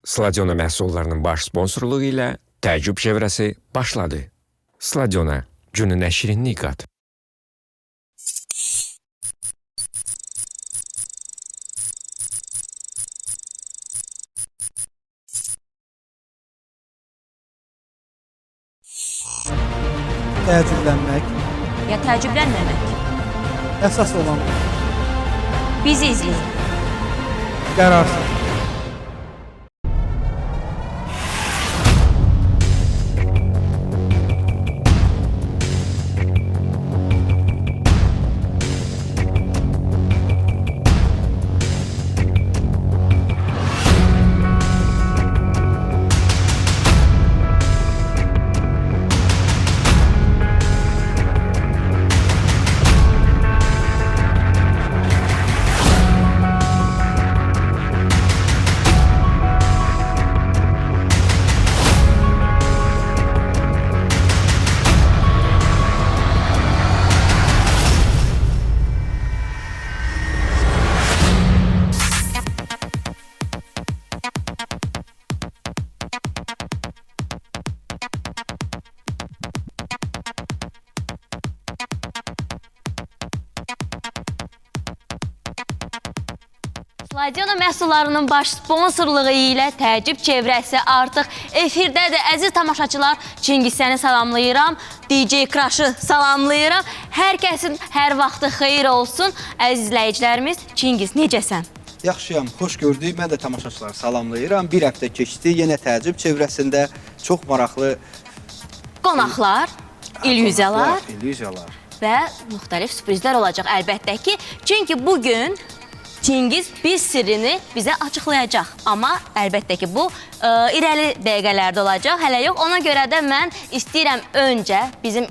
Sladiona məhsullarının baş sponsorluğu ilə təəccüb çevrəsi başladı. Sladiona, gününə şirinlik qat. Təəccüblənmək Ya təəccüblənməmək. əsas olan Bizi izləyin. qərarsız. Sladiona məhsullarının baş sponsorluğu ilə təəccüb çevrəsi artıq efirdədir. Əziz tamaşaçılar, Çingiz səni salamlayıram. DJ Crush'ı salamlayıram. Hər kəsin hər vaxtı xeyir olsun. Əziz izləyicilərimiz, Çingiz necəsən? Yaxşıyam, xoş gördük. Mən də tamaşaçıları salamlayıram. Bir həftə keçdi, yenə təəccüb çevrəsində çox maraqlı Qonaqlar, illüziyalar illüziyalar. və müxtəlif sürprizlər olacaq əlbəttə ki. Çünki bugün Çingiz bir sirrini bizə açıqlayacaq. Amma əlbəttə ki, bu irəli dəqiqələrdə olacaq. Hələ yox, ona görə də mən istəyirəm öncə bizim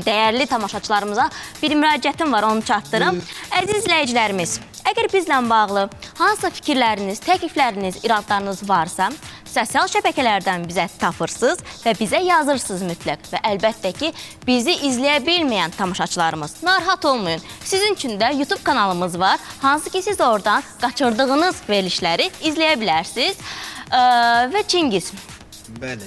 dəyərli tamaşaçılarımıza bir müraciətim var, onu çatdırım. Əziz izləyicilərimiz, əgər bizlə bağlı hansısa fikirləriniz, təklifləriniz, iradlarınız varsa, sosial şəbəkələrdən bizə tapırsınız və bizə yazırsınız mütləq. Və əlbəttə ki, bizi izləyə bilməyən tamaşaçılarımız, narahat olmayın. Sizin üçün də YouTube kanalımız var. Hansı ki, siz oradan qaçırdığınız verilişləri izləyə bilərsiniz. Və Çingiz, Bəli.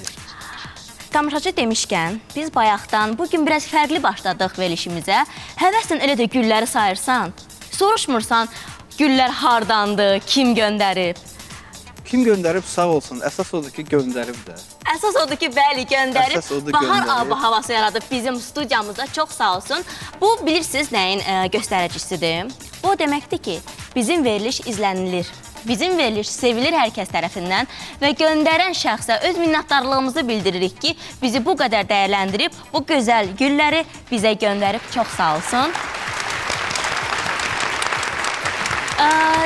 tamaşaçı demişkən, biz bayaqdan bugün biraz fərqli başladıq verilişimizə. Həvəslə elə də gülləri sayırsan, soruşmursan güllər hardandır, kim göndərib? Kim göndərib sağ olsun. Əsas odur ki, göndərib də. Əsas odur ki, bəli, göndərib. Əsas odur, Bahar göndərib. abı havası yaradıb bizim studiyamızda. Çox sağ olsun. Bu, bilirsiniz nəyin göstəricisidir? Bu, deməkdir ki, bizim veriliş izlənilir. Bizim veriliş sevilir hər kəs tərəfindən və göndərən şəxsə öz minnətdarlığımızı bildiririk ki, bizi bu qədər dəyərləndirib, bu gözəl gülləri bizə göndərib. Çox sağ olsun.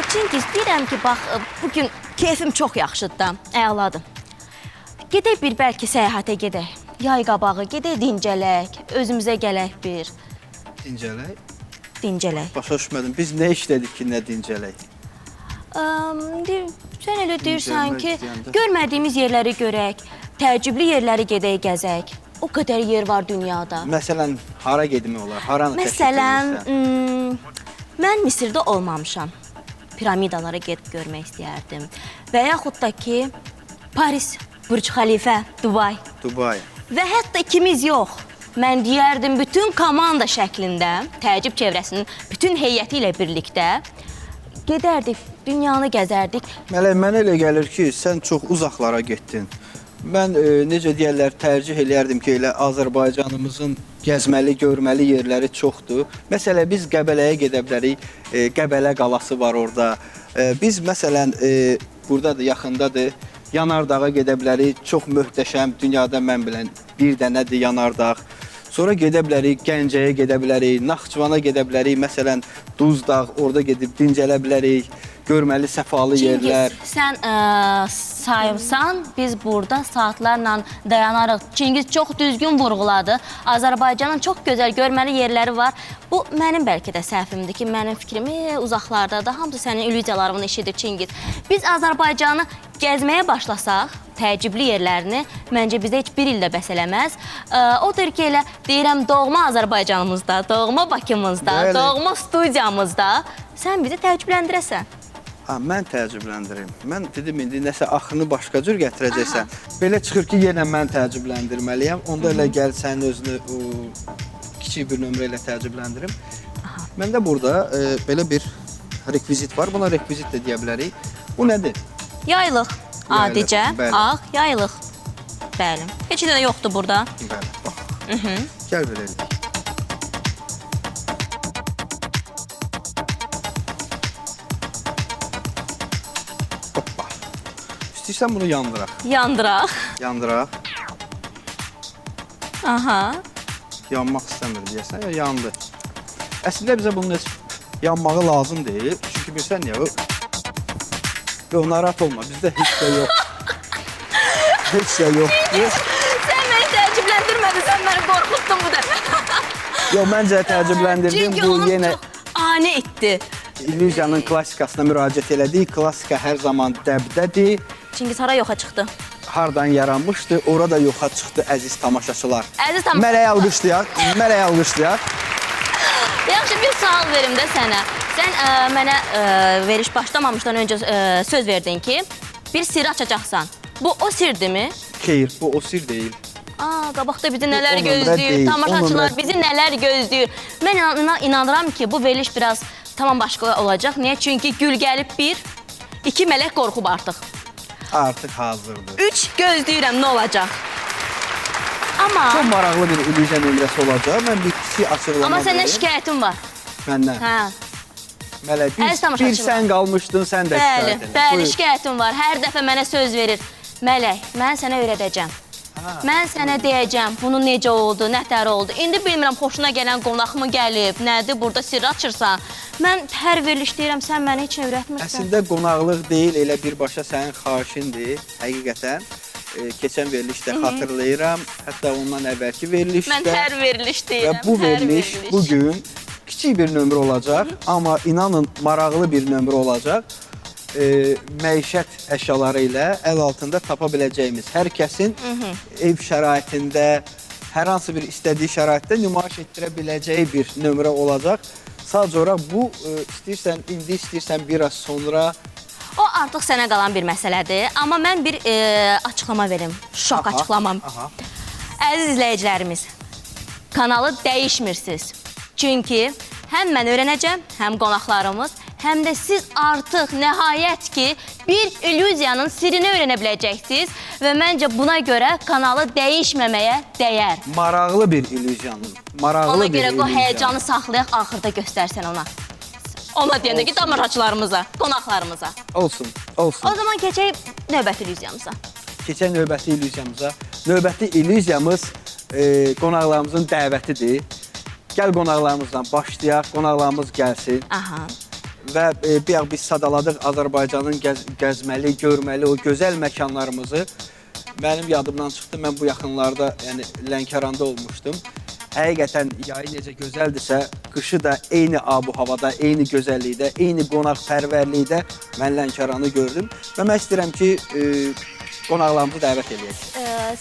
Çingiz, deyirəm ki, bax, bugün keyfim çox yaxşıdır da, əladır. Gedək bir bəlkə səyahətə gedək. Yay qabağı gedək dincələk, özümüzə gələk bir. Dincələk. Dincələk. Başa düşmədim. Biz nə işlədik ki, nə dincələk? Sən elə deyirsən Dincəlmək ki, deyəndə. görmədiyimiz yerləri görək, təəccüblü yerləri gedək gəzək. O qədər yer var dünyada. Məsələn, hara gedmək olar? Haranı təklif Məsələn, edirsən? mən Misirdə olmamışam. Piramidalara gedib görmək istəyərdim. Və yaxud da ki, Paris, Burj Xəlifə, Dubay. Dubay. Və hətta ikimiz yox. Mən deyərdim, bütün komanda şəklində, təəccüb çevrəsinin bütün heyəti ilə birlikdə gedərdik, dünyanı gəzərdik. Mənə elə gəlir ki, sən çox uzaqlara getdin. Mən necə deyərlər, tərcih eləyərdim ki, elə Azərbaycanımızın gəzməli, görməli yerləri çoxdur. Məsələn, biz Qəbələyə gedə bilərik, Qəbələ qalası var orada. Biz məsələn, buradadır, yaxındadır, Yanardağa gedə bilərik, çox möhtəşəm, dünyada mən bilən bir dənədir Yanardağ. Sonra gedə bilərik, Gəncəyə gedə bilərik, Naxçıvana gedə bilərik, məsələn, Duzdağ, orada gedib dincələ bilərik, görməli, səfalı yerlər. Çingiz, sən sayımsan, biz burada saatlarla dayanarıq. Çingiz çox düzgün vurğuladı. Azərbaycanın çox gözəl görməli yerləri var. Bu, mənim bəlkə də səhvimdir ki, mənim fikrimi uzaqlarda da hamısı sənin illüziyalarını eşidir Çingiz. Biz Azərbaycanı gəzməyə başlasaq, təəccüblü yerlərini, məncə bizə heç bir ildə bəs eləməz. Odur ki, elə deyirəm, doğma Azərbaycanımızda, doğma Bakımızda, Bəli. doğma studiyamızda sən bizi təəccübləndirəsən. Mən təəccübləndirim. Mən dedim, indi nəsə axını başqa cür gətirəcəksən. Belə çıxır ki, yenə mən təəccübləndirməliyəm. Onda elə gəl sənin özünü kiçik bir nömrə ilə təəccübləndirim. Məndə burada belə bir rekvizit var. Buna rekvizit də deyə bilərik. Bu nədir? Yaylıq. Adicə, bəli. ağ, yaylıq. Bəli. Heç də yoxdur burada. Bəli, bax. Gəl belə eləyək. Hoppa. İstəyirsən bunu yandıraq. Yandıraq. Yandıraq. Aha. Yanmaq istəmir deyəsən, ya yandı. Əslində bizə bunun heç yanmağı lazım deyil. Çünki bilsən niyə? Yox, narahat olma, bizdə heç də yox. Heç də yox. Sən məni təəccübləndirmədin, sən məni qorxutdun bu dəfə. Yox, məncə təəccübləndirdim. Çünki Bu onun yenə çox ani etdi. illüziyanın klassikasına müraciət elədik. Klassika hər zaman dəbdədir. Çingizhara yoxa çıxdı. Hardan yaranmışdı, orada yoxa çıxdı əziz tamaşaçılar. Əziz tamaşaçılar. Mələk alqışlayaq, mələk alqışlayaq. Yaxşı, bir sual verim də sənə. Sən mənə veriş başlamamışdan öncə söz verdin ki, bir sirri açacaqsan. Bu o sirdirmi? Xeyr, bu o sir deyil. Qabaqda bizi nələr o nömrə gözləyir, deyil, o tamaşaçılar nömrə- bizi nələr gözləyir. Mən inanıram ki, bu veriliş biraz tamam başqa olacaq. Niyə? Çünki gül gəlib bir, iki mələk qorxub artıq. Artıq hazırdır. Üç gözləyirəm, nə olacaq? Amma... Çox maraqlı bir illüziya nömrəsi olacaq. Mən bir kiçik açıqlama Amma səndən verim. şikayətim var. Məndən. Hə. Mələk, Əziz bir tamaşaçılar. sən qalmışdın, sən də Bəli, şikayət elə. bəli, Buyur. şikayətim var. Hər dəfə mənə söz verir. Mələk, mən sənə öyrədəcəm. Mən sənə deyəcəm, bunun necə oldu, nətər oldu. İndi bilmirəm, xoşuna gələn qonaq mı gəlib, nədir, burada sirr açırsan. Mən hər veriliş deyirəm, sən mənə heç öyrətmirsən. Əslində qonaqlıq deyil, elə birbaşa sənin xahişindir. Həqiqətən keçən verilişdə xatırlayıram. Hətta ondan əvvəlki verilişdə. Mən hər veriliş Və deyirəm. bu hər veriliş bugün kiçik bir nömrə olacaq, amma inanın maraqlı bir nömrə olacaq. Məişət əşyaları ilə əl altında tapa biləcəyimiz hər kəsin ev şəraitində, hər hansı bir istədiyi şəraitdə nümayiş etdirə biləcəyi bir nömrə olacaq. Sadəcə olaraq bu istəyirsən indi, istəyirsən biraz sonra. O artıq sənə qalan bir məsələdir. Amma mən bir açıqlama verim. Şok açıqlamam. Əziz izləyicilərimiz, kanalı dəyişmirsiniz. Çünki həm mən öyrənəcəm, həm qonaqlarımız, həm də siz artıq nəhayət ki, bir illüziyanın sirrini öyrənə biləcəksiniz və məncə buna görə kanalı dəyişməməyə dəyər. Maraqlı bir illüziyanın, maraqlı Ona bir görə o illüziyanın. həyecanı saxlayaq, axırda göstərsən ona. Ona deyəndə ki, tamaşaçılarımıza, qonaqlarımıza. Olsun, olsun. O zaman keçək növbəti illüziyamıza. Keçən növbəti illüziyamıza. Növbəti illüziyamız qonaqlarımızın dəvətidir. Gəl qonaqlarımızdan başlayaq, qonaqlarımız gəlsin. Aha. Və biz sadaladıq Azərbaycanın gəzməli, görməli o gözəl məkanlarımızı. Mənim yadımdan çıxdı, mən bu yaxınlarda, yəni Lənkəranda olmuşdum. Həqiqətən yayı necə gözəldirsə, qışı da eyni abu-havada, eyni gözəllikdə, eyni qonaqpərvərlikdə mən Lənkəranı gördüm. Və mən istəyirəm ki, qonaqlarımızı dəvət edək.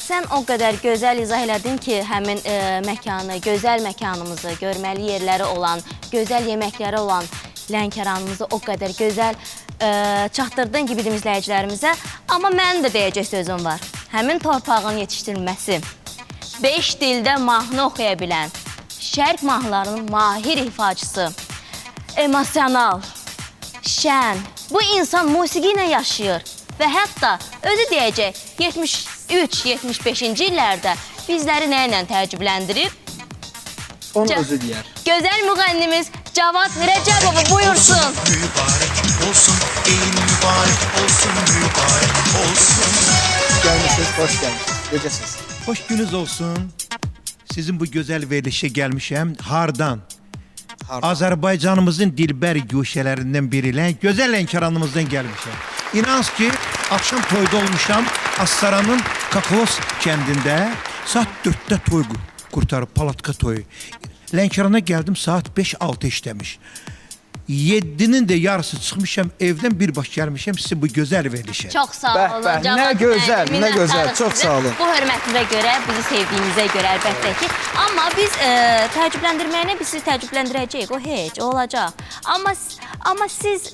Sən o qədər gözəl izah elədin ki, həmin məkanı, gözəl məkanımızı, görməli yerləri olan, gözəl yeməkləri olan Lənkəranımızı o qədər gözəl çatdırdın ki, bizim izləyicilərimizə. Amma mənim də deyəcək sözüm var. Həmin torpağın yetişdirilməsi, 5 dildə mahnı oxuya bilən, şərq mahnılarının mahir ifaçısı, emosional, şən, bu insan musiqi ilə yaşayır və hətta özü deyəcək 73-75-ci illərdə bizləri nə ilə təəccübləndirib? Onu özü deyər. Gözəl müğənnimiz Cavad Rəcəbova buyursun. Mübarək olsun, eyni mübarək olsun, mübarək olsun. Gəlmişsiniz, xoş gəlmişsiniz. Necəsiniz? Hoş gününüz olsun. Sizin bu gözəl verilişe gelmişəm. Hardan? Azərbaycanımızın dilbər güşələrindən biri ilə gözəl Lənkəranımızdan gəlmişəm. İnanız ki, akşam toyda olmuşam. Astaranın Kakos kəndində saat 4'də toy qurtarıb, palatka toyu. Lənkərana gəldim, saat 5-6 işləmiş. 7-nin də yarısı çıxmışam evdən birbaş gəlmişəm sizin bu gözəl verilişə. Çox sağ Bəh, olun. bəh, Cavad nə müəllim, gözəl, nə gözəl, minnətdarıq çox sizə. sağ olun. Bu hörmətinizə görə, bizi sevdiyinizə görə əlbəttə ki. Amma biz təəccübləndirməyinə biz sizi təəccübləndirəcəyik. O heç, o olacaq. Amma siz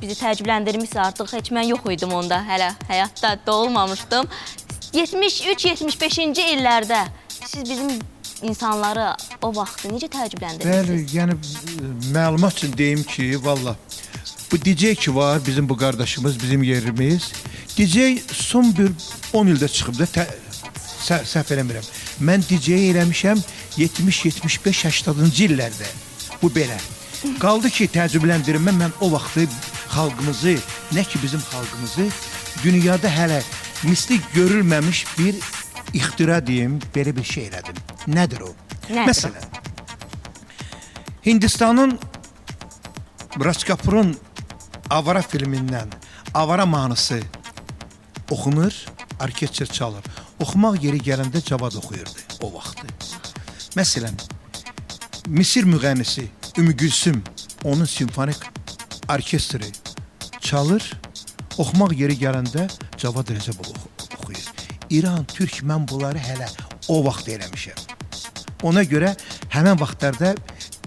bizi təəccübləndirmişsiniz artıq. Heç mən yox idim onda, hələ həyatda doğulmamışdım. 73-75-ci illərdə siz bizim insanları o vaxtı necə təəccübləndirmişsiniz? Bəli, yəni məlumat üçün deyim ki, valla bu DJ ki var, bizim bu qardaşımız, bizim yerimiz. DJ son bir 10 ildə çıxıb da səhv eləmirəm. Mən DJ eləmişəm 70-75-80-cı illərdə. Bu belə. Qaldı ki, təəccübləndirmə mən o vaxtı xalqımızı, nə ki bizim xalqımızı dünyada hələ misli görülməmiş bir ixtira deyim, belə bir şey elədim. Nədir o? Nədir? Məsələn, Hindistanın Raj Kapurun Avara filmindən Avara mahnısı oxunur, orkestr çalır. Oxumaq yeri gələndə Cavad oxuyurdu o vaxtı. Məsələn, Misir müğənnisi Ümmü Gülsüm onun simfonik orkestri çalır, oxumaq yeri gələndə Cavad Rəcəbov oxuyur. İran, Türk, mən bunları hələ o vaxt eləmişəm. Ona görə həmən vaxtlarda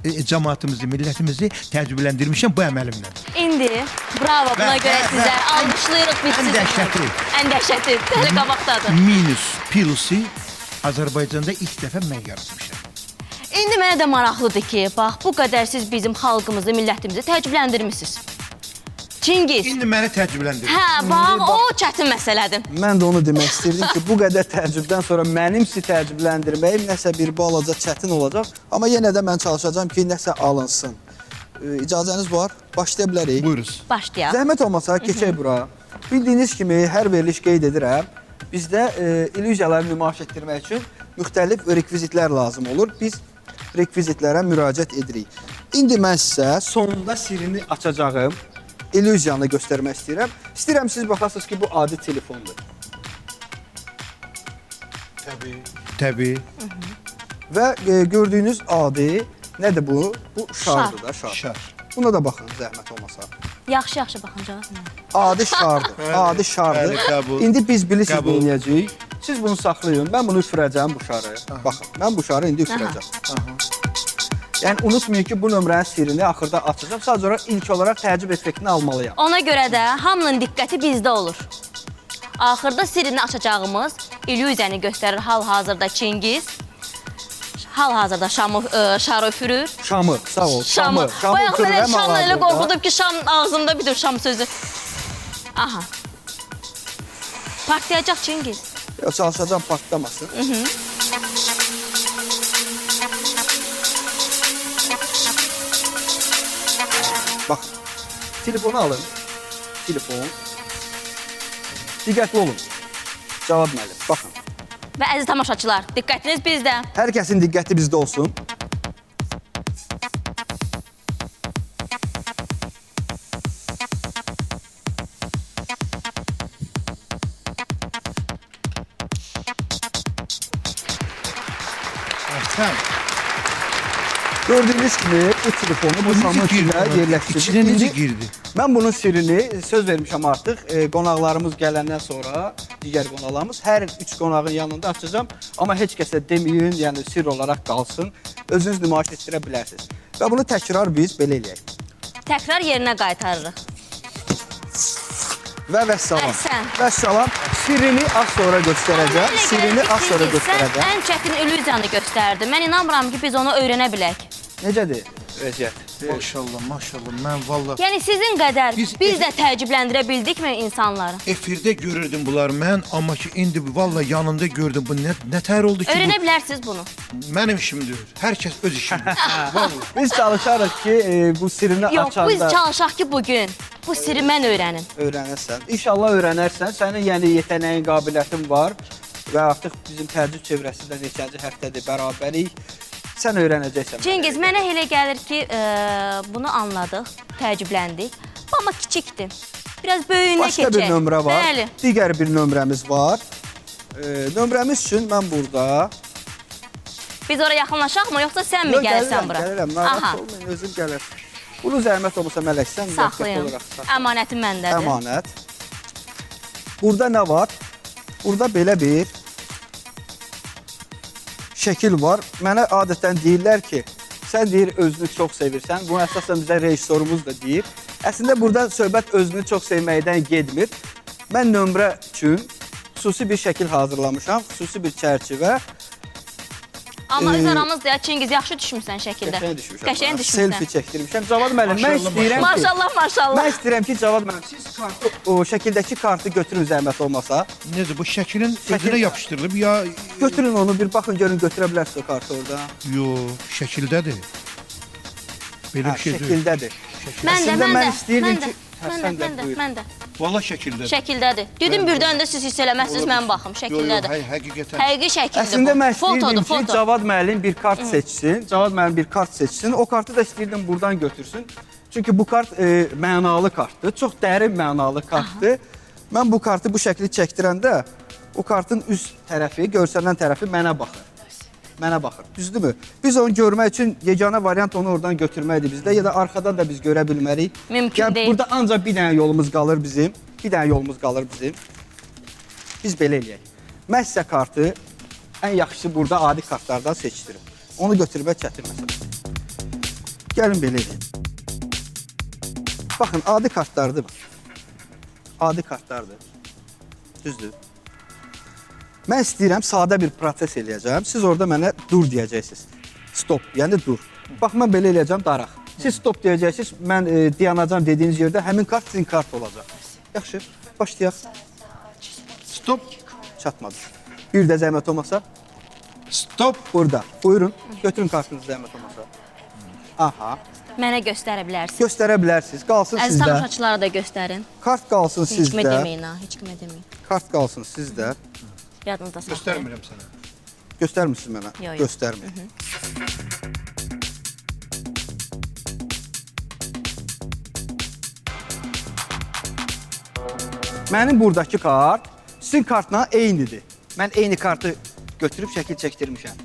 cəmaatımızı, millətimizi təəccübləndirmişəm bu əməlimlə. İndi, bravo, buna görə sizə Ən alqışlayırıq biz sizi. dəhşəti. Ən dəhşəti, hələ qabaqdadır. Minus, pilusi Azərbaycanda ilk dəfə mən yaratmışam. İndi mənə də maraqlıdır ki, bax, bu qədər siz bizim xalqımızı, millətimizi təəccübləndirmişsiniz. Çingiz, İndi məni təəccübləndirir. hə, bax, o çətin məsələdir. Mən də onu demək istəyirdim ki, bu qədər təəccübdən sonra mənim sizi təəccübləndirməyim nəsə bir balaca çətin olacaq. Amma yenə də mən çalışacağam ki, nəsə alınsın. İcazəniz var, başlaya bilərik. Buyuruz. Başlayaq. Zəhmət olmasa keçək bura. Bildiyiniz kimi hər veriliş qeyd edirəm. Bizdə illüziyaları nümayiş etdirmək üçün müxtəlif rekvizitlər lazım olur. Biz rekvizitlərə müraciət edirik. İndi mən sizə sonunda sirrini açacağım. İllüziyanı göstərmək istəyirəm. İstəyirəm siz baxasınız ki, bu adi telefondur. Təbii. Və gördüyünüz adi nədir bu? Bu şardır da, şar. Şar. Buna da baxın zəhmət olmasa. Yaxşı baxın Cavad müəllim. Adi şardır, adi şardır. Bəli, qəbul. İndi biz bilirsiniz Qəbul. nə edəcəyik. Siz bunu saxlayın, mən bunu üfürəcəm bu şarı. Baxın, mən bu şarı indi üfürəcəm. Yəni unutmayın ki, bu nömrənin sirrini axırda açacağam. Sadəcə olaraq ilk olaraq təəccüb effektini almalıyam. Ona görə də hamının diqqəti bizdə olur. Axırda sirrini açacağımız illüziyanı göstərir hal-hazırda Çingiz. Hal-hazırda şarı üfürür. Şamı, sağ ol. Şamı Bayaq üfürür, mənə həm şamla elə ağacında. qorxudub ki, şam ağzımda bir dur şam sözü. Aha. Partlayacaq Çingiz. Yox, çalışacağam partlamasın. Bax, telefonu alın. Telefon. Diqqətli olun. Cavab müəllim, baxın. Və əziz tamaşaçılar, diqqətiniz bizdə. Hər kəsin diqqəti bizdə olsun. Sən Gördüyünüz kimi bu telefonu bu şamın içində yerləşdirdik. İçinə necə İndi girdi? mən bunun sirrini söz vermişəm artıq. Qonaqlarımız gələndən sonra, digər qonaqlarımız hər 3 qonağın yanında açacağam. Amma heç kəsə deməyin, yəni sir olaraq qalsın. Özünüz nümayiş etdirə bilərsiniz. Və bunu təkrar biz belə eləyək. Təkrar yerinə qaytarırıq. Və vəssalam. Əhsən. Vəssalam. Sirrini az sonra göstərəcəm. Sirrini az sonra Sən göstərəcəm. ən çətin illüziyanı göstərdin. Mən inanmıram ki, biz onu öyrənə bilək. Necədir vəziyyət? Maşallah, maşallah. Mən valla Yəni sizin qədər Biz- biz də təəccübləndirə bildikmi insanları? efirdə görürdüm bunlar mən, amma ki indi valla yanında gördüm. Bu nə tər oldu ki Öyrənə bilərsiniz bunu. bu mənim işimdir. Hər kəs öz işidir. Valla. Biz çalışarıq ki, bu sirrini Yox, açanda biz çalışaq ki, bugün bu sirri mən öyrənim. öyrənəsən. İnşallah öyrənərsən. Sənin yəni yetənəyin, qabiliyyətin var və artıq bizim təəccüb çevrəsində neçənci həftədir bərabərik. Sən öyrənəcəksən. Çingiz, mənə elə gəlir ki, bunu anladıq, təəccübləndik. Amma kiçikdir. Biraz böyüyünə Başqa keçək. bir nömrə var. Bəli. Digər bir nömrəmiz var. Nömrəmiz üçün mən burada... Biz ora yaxınlaşaq mı, yoxsa sən mi Yox, gəlirsən bura? Gəlirəm, narahat olmayın, özüm gəlir. Bunu zəhmət olmasa Mələk, sən müvəqqəti Saxlayın. olaraq saxla. Əmanətim məndədir. Əmanət. Burada nə var? Burada belə bir şəkil var. Mənə adətən deyirlər ki, sən deyir özünü çox sevirsən. Bunu əsasən bizə rejissorumuz da deyir. Əslində burada söhbət özünü çox sevməkdən getmir. Mən nömrə üçün xüsusi bir şəkil hazırlamışam, xüsusi bir çərçivə. Amma öz aramızda ya Çingiz yaxşı düşmüsən şəkildə. Qəşəng düşmüşəm. Qəşəng düşmüsən. Selfie çəkdirmişəm. Cavad müəllim, mən istəyirəm ki, Maşallah, maşallah. mən istəyirəm ki, Cavad müəllim, siz kartı, o şəkildəki kartı götürün zəhmət olmasa. Necə bu şəklin özünə yapışdırılıb ya Götürün onu, bir baxın görün götürə bilərsiniz o kartı orada. yox, şəkildədir. Belə Hə, bir şey deyil. şəkildədir. Mən də, Əslində mən mən də, istəyirdim mən də, ki, hə, mən də, sən də mən də, buyur. mən də. Valla şəkildədir. Şəkildədir. Dedim birdən də siz hiss eləməzsiniz, mən baxım, şəkildədir. Həqiqətən. Həqiqi şəkildir Əslində bu. mən istəyirdim Fotodur, ki, foto. Cavad müəllim bir kart seçsin. Cavad müəllim bir kart seçsin. O kartı da istəyirdim buradan götürsün. Çünki bu kart mənalı kartdır. Çox dərin mənalı kartdır. Mən bu kartı bu şəkli çəkdirəndə o kartın üst tərəfi, görsənən tərəfi mənə baxır. Mənə baxır. Düzdürmü? Biz onu görmək üçün yeganə variant onu oradan götürməkdir bizdə ya da arxadan da biz görə bilmərik. Mümkün deyil. Burada ancaq bir dənə yolumuz qalır bizim. Bir dənə yolumuz qalır bizim. Biz belə eləyək. Mən sizə kartı ən yaxşısı burada adi kartlardan seçdirim. Onu götürmək çətin məsələ. Gəlin belə eləyək. Baxın, adi kartlardır. Adi kartlardır. Düzdür. Mən istəyirəm, sadə bir proses eləyəcəm. Siz orada mənə dur deyəcəksiniz. Stop, yəni dur. Bax, mən belə eləyəcəm, daraq. Siz stop deyəcəksiniz, mən dayanacam dediyiniz yerdə həmin kart sizin kart olacaq. Yaxşı, başlayaq. Stop. Çatmadı. Bir də zəhmət olmasa. Stop. Burada. Buyurun, götürün kartınızı zəhmət olmasa. Aha. Mənə göstərə bilərsiniz. Göstərə bilərsiniz, qalsın Əziz sizdə. tamaşaçılara da göstərin. Kart qalsın Heç kimə sizdə. deməyin ha, heç kimə deməyin. Kart qalsın sizdə. Yadınızda saxlayın. Göstərmirəm sənə. Göstərmirsiniz mənə? Yo, yo. Göstərmir. Mənim buradakı kart sizin kartla eynidir. Mən eyni kartı götürüb şəkil çəkdirmişəm.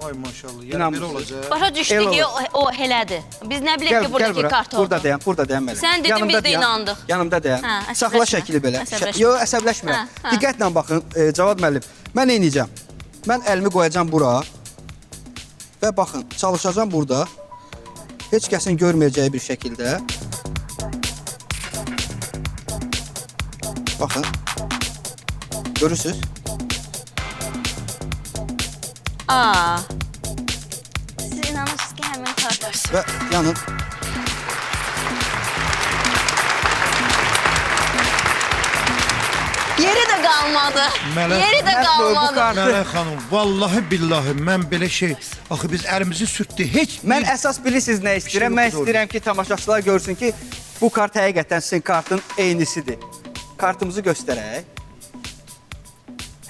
Ay maşallah. Yəni İnanmırsınız. belə olacaq. Başa düşdük El ki, o elədir. Biz nə bilək ki, buradakı bura. kart oldu. Burada dayan mənim. Sən dedin, biz də inandıq. Yanımda dayan. Hə, əsəbləşmə. Saxla şəkili belə. Əsəbləşmə. Yox, əsəbləşmirəm. Hə, hə. Diqqətlə baxın, Cavad müəllim. Mən neyniyəcəm? Mən əlimi qoyacam bura və baxın, çalışacağam burada. Heç kəsin görməyəcəyi bir şəkildə. Baxın. Görürsünüz? Aa. Siz inanırsınız ki, həmin kart. Və yanın. Yeri də qalmadı. Mələk- Yeri də Mən bu qalmadı. kartı- Mələk xanım, vallahi billahi mən belə şey, axı biz əlimizi sürtdük. Heç Mən əsas bilirsiniz nə istəyirəm? şey Mən yoxdur istəyirəm ki, tamaşaçılar görsün ki, bu kart həqiqətən sizin kartın eynisidir. Kartımızı göstərək.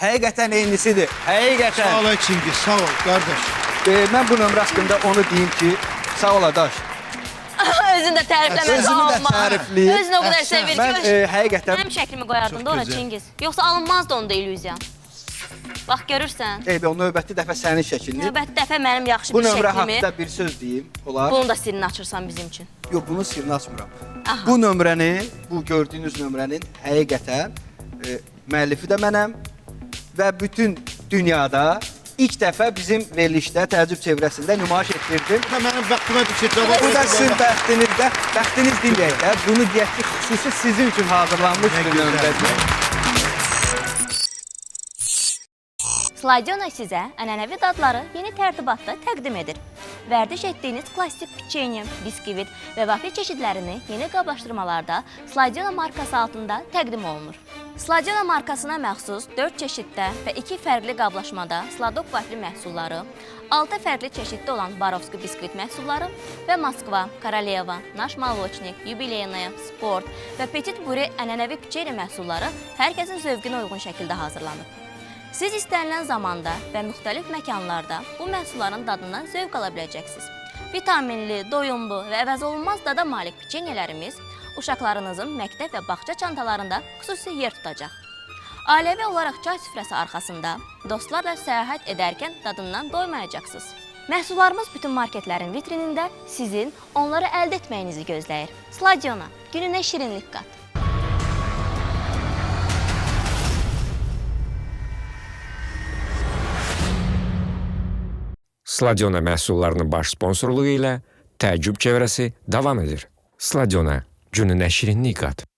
Həqiqətən eynisidir. Həqiqətən. Sağ ol Çingiz, sağ ol qardaş. Mən bu nömrə haqqında onu deyim ki, sağ ol adaş. Özünü də tərifləməz Özünü də olma. tərifləyir. Özünü o qədər Əhsən. sevir Mən ki, həqiqətən mənim şəklimi qoyardın Çox da ora gözəl. Çingiz. Yoxsa alınmazdı onda illüziya. Bax görürsən. o növbəti dəfə sənin şəklini. Növbəti dəfə mənim yaxşı Bu bir nömrə şəklimi. haqqında bir söz deyim. Olar. Bunun da sirrini açırsan bizim üçün. Yox, bunun sirrini açmıram. Aha. Bu nömrənin, bu gördüyünüz nömrənin həqiqətən müəllifi də mənəm və bütün dünyada ilk dəfə bizim verilişdə təəccüb çevrəsində nümayiş etdirdim. Mənim bəxtimə düşə cavab Bu da sizin bəxtinizdə, bəxtiniz deyək də, bunu deyək ki, xüsusi sizin üçün hazırlanmış Nə bir gözəl. nömrədir. Sladiyona sizə ənənəvi dadları yeni tərtibatda təqdim edir. Vərdiş etdiyiniz klassik piçenya, biskvit və vafel çeşidlərini yeni qablaşdırmalarda Sladiyona markası altında təqdim olunur. Sladiyona markasına məxsus 4 çeşiddə və 2 fərqli qablaşmada Sladok vafli məhsulları, 6 fərqli çeşiddə olan Barovski biskvit məhsulları və Moskva, Koroleva, Naş Molvochnik, Yubileyная, Sport və Petit Buri ənənəvi piçenya məhsulları hər kəsin zövqünə uyğun şəkildə hazırlanıb. Siz istənilən zamanda və müxtəlif məkanlarda bu məhsulların dadından zövq ala biləcəksiniz. Vitaminli, doyumlu və əvəzolunmaz dada malik piçenyelərimiz uşaqlarınızın məktəb və bağça çantalarında xüsusi yer tutacaq. Ailəvi olaraq çay süfrəsi arxasında dostlarla səyahət edərkən dadından doymayacaqsınız. Məhsullarımız bütün marketlərin vitrinində sizin onları əldə etməyinizi gözləyir. Sladiona, gününə şirinlik qat. Sladiona məhsullarının baş sponsorluğu ilə təəccüb çevrəsi davam edir. Sladiona, gününə şirinlik qat.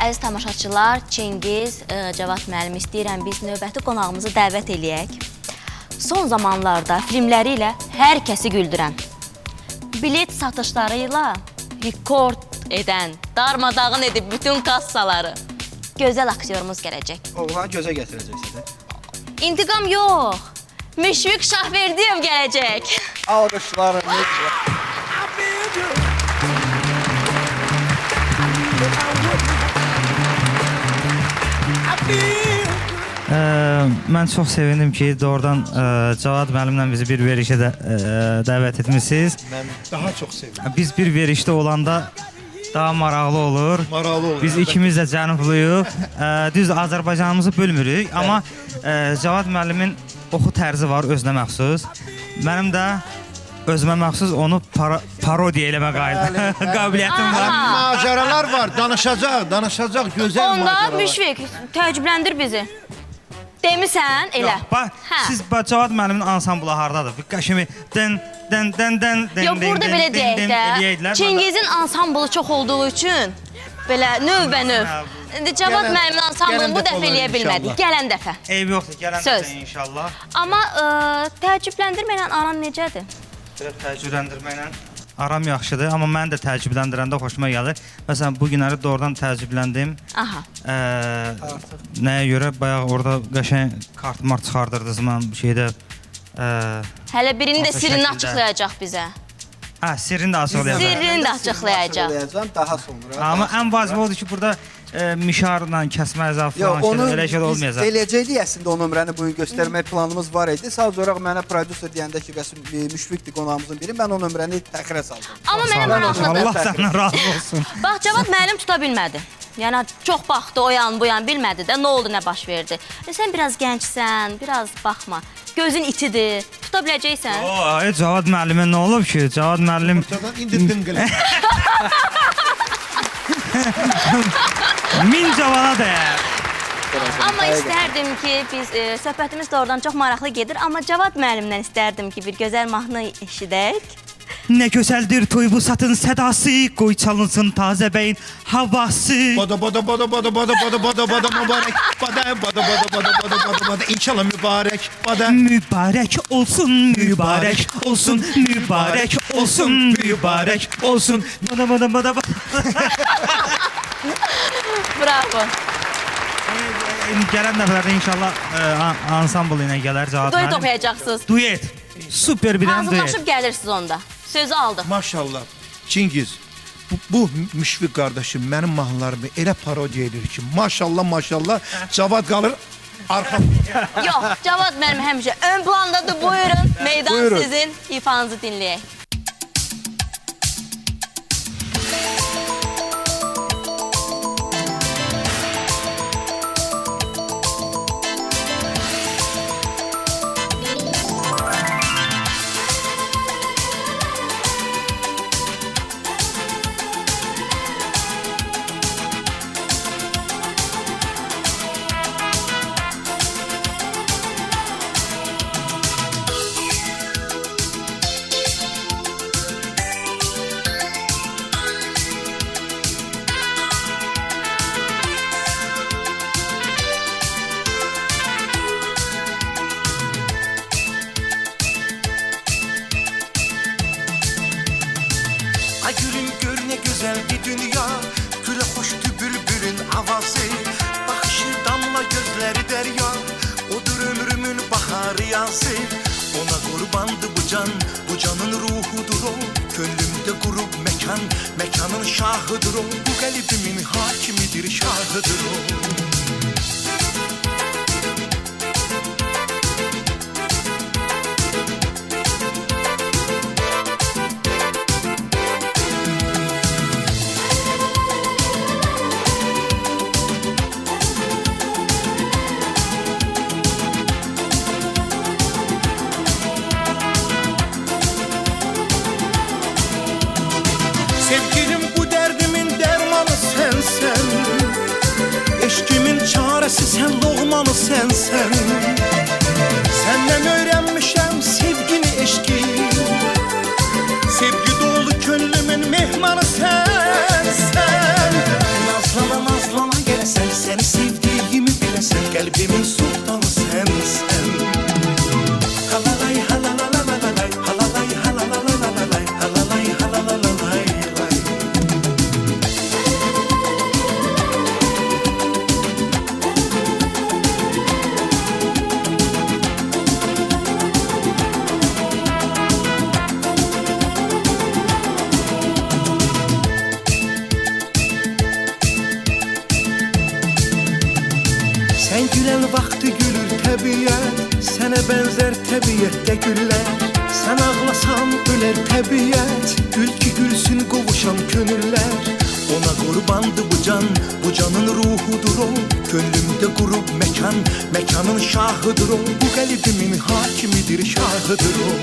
Əziz tamaşaçılar, Çingiz, Cavad müəllim, istəyirəm biz növbəti qonağımızı dəvət eləyək. Son zamanlarda filmləri ilə hər kəsi güldürən, bilet satışları ilə rekord edən, darmadağın edib bütün kassaları gözəl aktyorumuz gələcək. Oğlan gözə gətirəcəksiniz. İntiqam yox, Müşfiq Şahverdiyev gələcək. Alqışlarınız. Mən çox sevindim ki, doğrudan Cavad müəllimlə bizi bir verişə dəvət etmişsiniz. Mən daha çox sevindim. Biz bir verişdə olanda daha maraqlı olur. Maraqlı olur. Biz ikimiz də cənubluyuq. Düz Azərbaycanımızı bölmürük, amma Cavad müəllimin oxu tərzi var, özünə məxsus. Mənim də özümə məxsus onu parodiya eləmə qabiliyyətim var. Macəralar var, danışacaq, gözəl Onda macəralar. Müşfiq, təəccübləndir bizi. Demisən, elə. Bax, siz Cavad müəllimin ansamblı hardadır? Bir qəşəmi dən. Yox, burada belə deyək də, Çingizin ansamblı çox olduğu üçün, belə növbə-növ. Cavad müəllimin ansamblını bu dəfə eləyə bilmədik, gələn dəfə. Eyb yoxdur, gələn dəfə inşallah. Amma təəccübləndirməklə aran necədir? Təəccübləndirməklə aram yaxşıdır, amma mən də təəccübləndirəndə xoşuma gəlir. Məsələn, bu günləri doğrudan təəccübləndim. Aha. Nəyə görə? Bayaq orada qəşəng kart-mart çıxardırdınız mən şeydə. Hələ birini də sirrini açıqlayacaq bizə. Hə, sirrini də açıqlayacaq. Sirrini də açıqlayacaq. Daha sonra. Amma ən vacib odur ki, burada mişarla kəsmə əzab falan elə şeylər olmayacaq. Biz eləyəcəkdik əslində o nömrəni bugün göstərmək planımız var idi. Sadəcə olaraq mənə prodüser deyəndə ki, Müşfiqdir qonağımızın biri, mən o nömrəni təxirə saldım. Amma mənə maraqlıdır. Allah səndən razı olsun. Bax, Cavad müəllim tuta bilmədi. Yəni, çox baxdı, o yan, bu yan, bilmədi də, nə oldu, nə baş verdi. Sən biraz gəncsən, biraz baxma. Gözün itidir, tuta biləcəksən. Ay, Cavad müəllimə nə olub ki? Cavad müəllim... Ortadan indi dınqılı. Min Cavada dəyər. Amma istərdim ki, biz söhbətimiz də oradan çox maraqlı gedir. Amma Cavad müəllimdən istərdim ki, bir gözəl mahnı eşidək. Nə gözəldir toy bu satın sədası, qoy çalınsın tazə bəyin havası. Bada mübarək. Bada inşallah mübarək. Bada Mübarək olsun, mübarək olsun, mübarək olsun, mübarək olsun. Bada. Bravo. Gələn dəfələrdə inşallah ansambl ilə gələr Cavad müəllim. Duet oxuyacaqsınız. Duet. Super bir duet. Hazırlaşıb gəlirsiniz onda. Sözü aldıq. maşallah. Çingiz, bu Müşfiq qardaşım mənim mahnılarımı elə parodiya edir ki, maşallah, Cavad qalır arxa. Yox, Cavad müəllim həmişə ön plandadır. Buyurun, meydan Buyurun. sizin. İfanızı dinləyək. Ay gülüm gör ne güzeldi dünya, güle hoştu bülbülün avazı, bakışı damla gözleri derya, odur ömrümün baharı yazı. Ona kurbandı bu can, bu canın ruhudur o, gönlümde kurup mekan, mekanın şahıdır o, bu kalbimin hakimidir şahıdır o. çarəsi sən loğmanı sənsən. Səndən öyrənmişəm sevgini, eşki. Sevgi dolu könlümün mehmanı sənsən. Nazlana nazlana gələsən, səni sevdiyimi biləsən, qəlbimin sultanı sənsən. Halalay halalalalay, halalay halalalalay, halalay halalalalay. Sən gülən vaxtı gülür təbiət, sənə bənzər təbiətdə güllər. Sən ağlasan ölər təbiət, gül ki gülsün qovuşan könüllər. Ona qurbandı bu can, bu canın ruhudur o. Könlümdə qurub məkan, məkanın şahıdır o. Bu qəlbimin hakimidir, şahıdır o.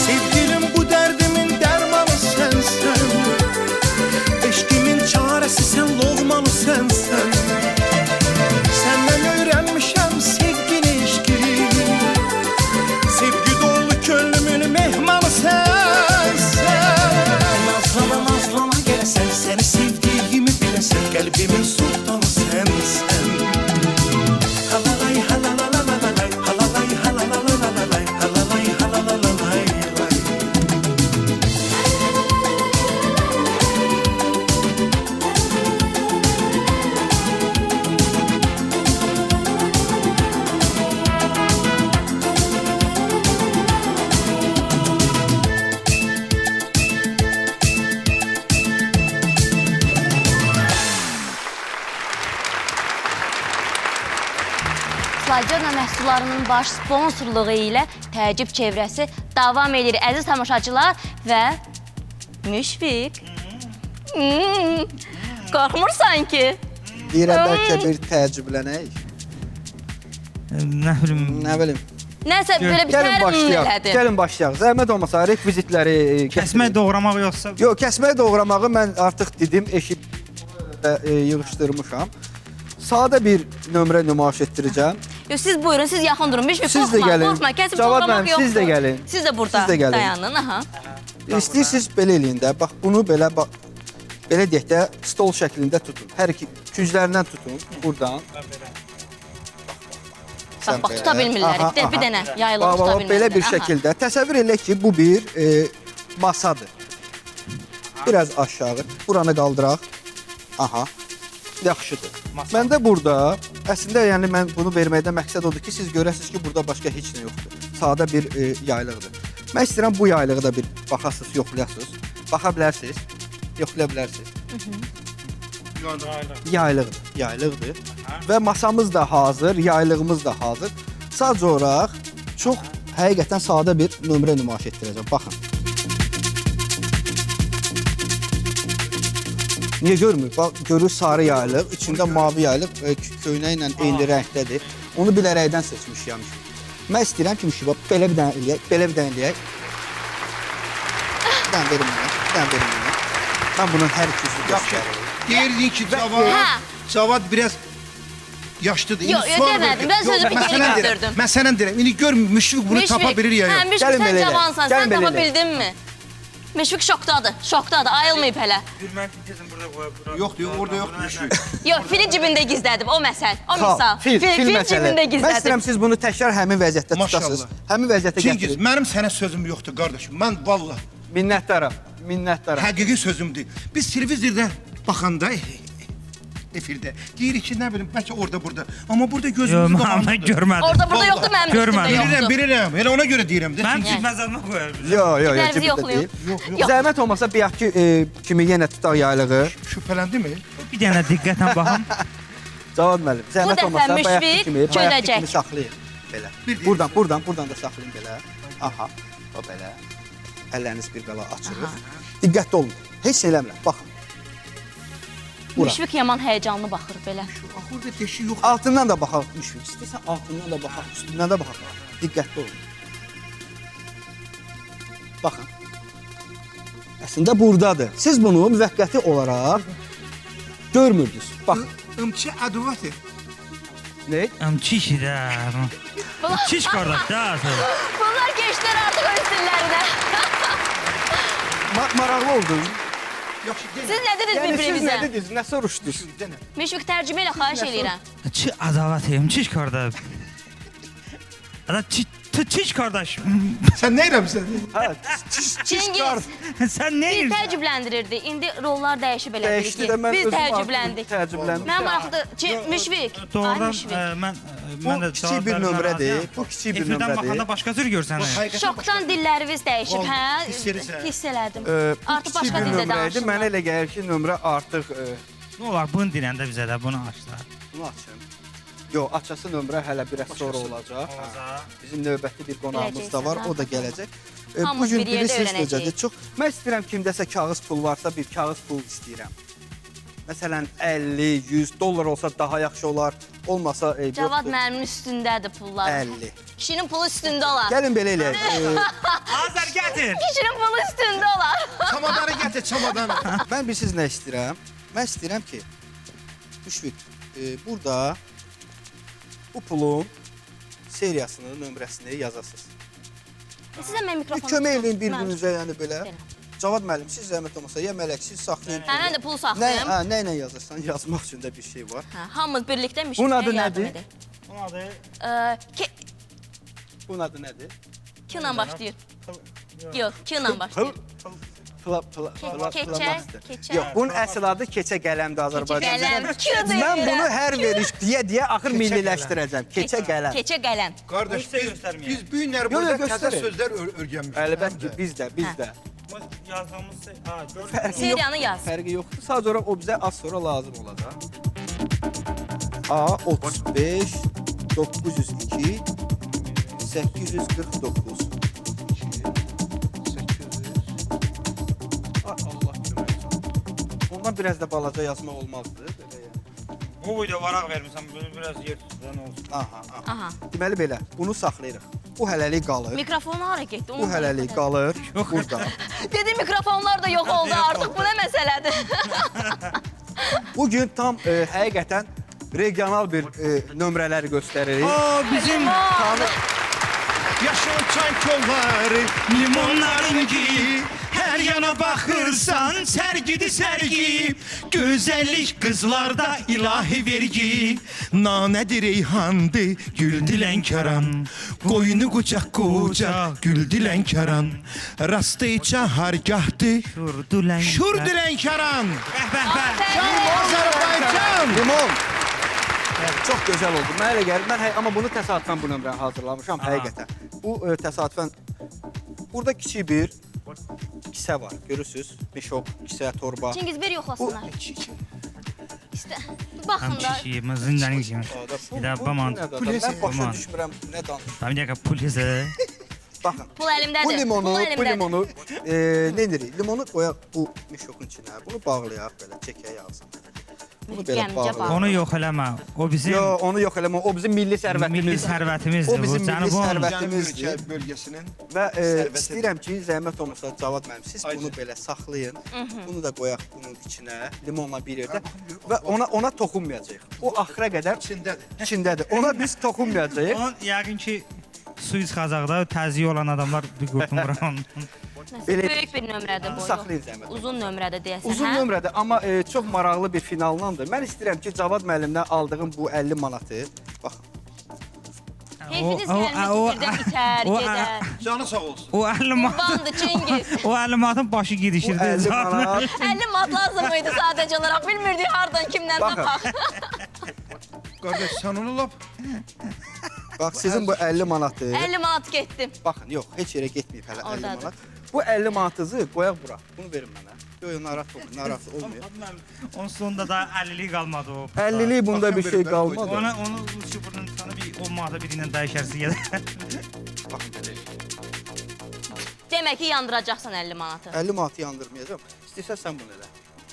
Sevgilim bu dərdimin dərmanı sənsən. Eşkimin çarəsi sən loğmanı sənsən. Səndən öyrənmişəm sevgini, eşki. Sevgi dolu könlümün mehmanı sənsən. Nazlana nazlana gələsən, səni sevdiyimi biləsən, qəlbimin sultanı sənsən. Halalay halalalalay, halalay halalalalay, halalay halalalalay. Sladiona məhsullarının baş sponsorluğu ilə təəccüb çevrəsi davam edir. Əziz tamaşaçılar və Müşfiq. Qorxmursan ki? Deyirəm bəlkə bir təəccüblənək. Nə bilim, Nə bilim. Nəsə belə bir Gəlin tərim başlayaq. elədim. Gəlin başlayaq. Zəhmət olmasa rekvizitləri kəsmək, doğramaq yoxsa Yox, kəsmək doğramağı mən artıq dedim, eşib yığışdırmışam. Sadə bir nömrə nümayiş etdirəcəm. Yox, siz buyurun, siz yaxın durun. Müşfiq, Siz də qorxma, gəlin. qorxma. Kəsib Cavad doğramaq müəllim, yoxdur. siz də gəlin. Siz də burada Siz də gəlin. dayanın. Aha. İstəyirsiniz belə eləyin də. Bax, bunu belə belə deyək də stol şəklində tutun. Hər iki künclərindən tutun, buradan. Bax, bax, tuta bilmirlər. Bir dənə yayılıb tuta bilmirlər. Belə bir şəkildə. Təsəvvür elə ki, bu bir masadır. Biraz aşağı. Buranı qaldıraq. Aha. Yaxşıdır. Məndə burada, əslində yəni mən bunu verməkdən məqsəd odur ki, siz görəsiniz ki, burada başqa heç nə yoxdur. Sadə bir yaylıqdır. Mən istəyirəm bu yaylığı da bir baxasınız, yoxlayasınız. Baxa bilərsiniz, yoxlaya bilərsiniz. Yaylıqdır. Və masamız da hazır, yaylığımız da hazır. Sadəcə olaraq çox həqiqətən sadə bir nömrə nümayiş etdirəcəm. Baxın. Niyə görmür? Bax, görür sarı yaylıq, içində mavi yaylıq köynə ilə eyni rəngdədir. Onu bilərəkdən seçmişəm. Mən istəyirəm ki, belə bir dənə eləyək, belə bir dənə eləyək. Bir dənə verin mənə. Mən bunun hər ikisini göstərirəm. Deyirdin ki, Cavad biraz yaşlıdır. Yox, demədim. Mən sözümü geri götürdüm. Mən sənə deyirəm, indi gör Müşfiq bunu tapa bilir ya yox. Müşfiq, Gəlin sən belə elə. cavansan, Gəlin sən belə tapa elə. bildinmi? Müşfiq şokdadır, ayılmayıb hələ. Gülmək üçün burada qoyaq. Yoxdur, orada yoxdur Müşfiq. Yox, fili cibində gizlədim, o məsəl, o misal. Fil cibində məsələ. Mən gizlədim. istəyirəm siz bunu təkrar həmin vəziyyətdə tutasınız. Maşallah. Həmin vəziyyətə Çingiz, gətirin. mənim sənə sözüm yoxdur qardaşım. Mən vallahi Minnətdaram. həqiqi sözümdür. Biz televizorda baxanda efirdə deyirik ki, nə bilim, bəlkə orada burada. Amma burada gözümüzü Mən qapanır. görmədim. Orada burada yoxdur, mənim üstümdə yoxdur. Bilirəm. Elə ona görə deyirəm də. Mən Çünki məzəlimə qoyarım. Yox, Ciblərinizi cibdə yoxlayın. deyil. Zəhmət olmasa bayaq kimi yenə tutaq yaylığı. şübhələndimi? Bir dənə diqqətlə baxın. Cavad müəllim, zəhmət dəfə olmasa bayaq Müşfiq kimi çözəcək. saxlayın belə. Bir Buradan da saxlayın belə. Aha. O belə. Əlləriniz bir qala açılır. Diqqətli olun. Heç nə eləmirəm. Baxın. Bura. Müşfiq yaman həyecanlı baxır belə. Burada deşik yox. Altından da baxaq. Müşfiq. İstəsən altından da baxaq, üstündən də baxaq. Diqqətli olun. Baxın. Əslində buradadır. Siz bunu müvəqqəti olaraq görmürdünüz. Bax. Imçi aduvati. Ne? Çiş də. Çiş qardaş da. Bunlar keçdilər artıq öz dillərinə. Maraqlı oldun. Yaxşı, Siz nə dediniz Yəni siz bir-birimizə? nə dediniz? Nə soruşdunuz? Müşfiq tərcümə ilə xahiş eləyirəm. Çi adavatım, çiş qardaş. Ada çiş qardaş. Sən nə eləmirsən? Hə, Çingiz Sən nə bir edirsən? təəccübləndirirdi. İndi rollar dəyişib elə bilir dəyişdi ki. də mən Biz özüm təəccübləndik. təəccübləndim. Mən maraqlı Müşfiq. Ay Doğrudan Müşfiq. mən də kiçik bir nömrədir. Bu kiçik bir Efirdən nömrədir. baxanda başqa cür görsən. Şokdan dilləriniz dəyişib, hə? hiss edirsən. Hiss elədim. Bu Artıq kiçik başqa bir dildə nömrə idi. Mənə danışırlar. elə gəlir ki, nömrə artıq Nə olar bunu dinəndə bizə də bunu açdılar. bunu açım. Yox, açası nömrə hələ biraz sonra olacaq. Bizim növbəti bir qonağımız da var, Gələcəksən, o da gələcək. Hamımız Bu gün bir yerdə bilirsiniz öyrənəcəyik. necədir? Çox mən istəyirəm kimdəsə kağız pul varsa bir kağız pul istəyirəm. Məsələn 50, 100 dollar olsa daha yaxşı olar. Olmasa Cavad yoxdur. müəllimin üstündədir pullar. 50. Kişinin pulu üstündə olar. Gəlin belə eləyək. Azər gətir. Kişinin pulu üstündə olar. Çamadanı gətir, çamadanı. Mən bilirsiniz nə istəyirəm? Mən istəyirəm ki, Müşfiq, burada bu pulun seriyasını, nömrəsini yazasınız. Sizə mən mikrofonu Kömək tutum. edin bir-birinizə, yəni belə. Belə. Cavad müəllim, siz zəhmət olmasa ya mələk, siz saxlayın. Hə, mən də pulu Nə, saxlayım. hə, nə ilə yazırsan, yazmaq üçün də bir şey var. Hə, hamımız birlikdə Bunun adı Müşfiqə yardım nədir? edək. Bunun adı Bunun adı nədir? Q ilə başlayır. Yox, Q ilə başlayır. Keçə. Yox, bunun əsl adı keçə qələmdir Azərbaycanda. Qələm, Q-dur. Mən bunu hər veriş deyə axır milliləşdirəcəm. Keçə qələm. Keçə qələm. Qardaş, biz bu günləri Yo, yo, burada təzə göstərin. sözlər öyrənmişik. Əlbəttə ki, biz də. yazdığımız Seriyanı yaz. Fərqi yoxdur. Sadəcə olaraq o bizə az sonra lazım olacaq. A35 902 849. Ay Allah kömək olsun. Ondan biraz da balaca yazmaq olmazdı. Belə yəni. Bu video varaq vermirsən, bunu biraz yer tutan olsun. Aha. Aha. Deməli belə, bunu saxlayırıq. Bu hələlik qalır. Mikrofonu hara getdi? Bu hələlik qalır burada. Dedi mikrofonlar da yox oldu artıq. Bu nə məsələdir? Bu gün tam həqiqətən regional bir nömrələri göstəririk. Bizim Yaşıl çay kolları, limonların gibi hər yana baxırsan, sərgidi sərgi. Gözəllik qızlarda ilahi vergi. Nanədir reyhandı, gül dilənkaran. Qoyunu qucaq, gül dilənkaran. Rastıyca hargahdı, şur dilənkaran. Azərbaycan! Limon. Çox gözəl oldu. Mənə elə gəlir. Mən amma bunu təsadüfən bu nömrəni hazırlamışam həqiqətən. Bu təsadüfən burada kiçik bir kisə var. Görürsüz? Mişok, kisə, torba. Çingiz bir yoxlasınlar. İşte baxın da. Çişimizin nənin kimi. Bir də baman. Mən başa düşmürəm nə danışır. Tam bir dəqiqə pulisi. Baxın. Pul əlimdədir. Bu limonu, Pul bu əlimdədir. limonu nə edirik? Limonu qoyaq bu mişokun içinə. Bunu bağlayaq belə, çəkəyə yazsın. Bunu belə Gəmicə bağlayaq. bağlı. Onu yox eləmə. O bizim Yox, onu yox eləmə. O bizim milli sərvətimizdir. milli sərvətimizdir. O bizim milli Cənubun sərvətimizdir. bölgəsinin Və sərvəti. istəyirəm ki, zəhmət olmasa Cavad müəllim, siz bunu belə saxlayın. Bunu da qoyaq bunun içinə, limonla bir yerdə və ona toxunmayacağıq. O axıra qədər içindədir. Ona biz toxunmayacağıq. onun yəqin ki suyu çıxacaqda təzyiq olan adamlar bir qurtulmur onun. Belə- Böyük bir nömrədir bu. Saxlayın zəhmət. Uzun nömrədir deyəsən, Uzun hə? nömrədir, amma çox maraqlı bir finallandır. Mən istəyirəm ki, Cavad müəllimdən aldığım bu 50 manatı, baxın. Heyfiniz gəlmiş birdən itər, gedər. Canı sağ olsun. O 50 manat. Bandı Çingiz. O 50 manatın başı Bu girişirdi. 50 manat. 50 mat lazım idi sadəcə olaraq. Bilmirdik hardan, kimdən Baxın. tapaq. Qardaş, sən onu lap Bax, sizin bu 50 manatı. 50 manat getdim. Baxın, yox, heç yerə getməyib hələ 50 Oradadır. manat. Bu 50 manatınızı qoyaq bura. Bunu verin mənə. Yox, narahat olmayın, narahat olmayın. Onun sonunda da 50'lik qalmadı o. 50'lik bunda bir şey qalmadı. Onu çubuğunun sana bir 10 manata birindən dəyişərsin ya da. Baxın belə. demək ki, yandıracaqsan 50 manatı. 50 manatı yandırmayacağam. İstəyirsən sən bunu elə.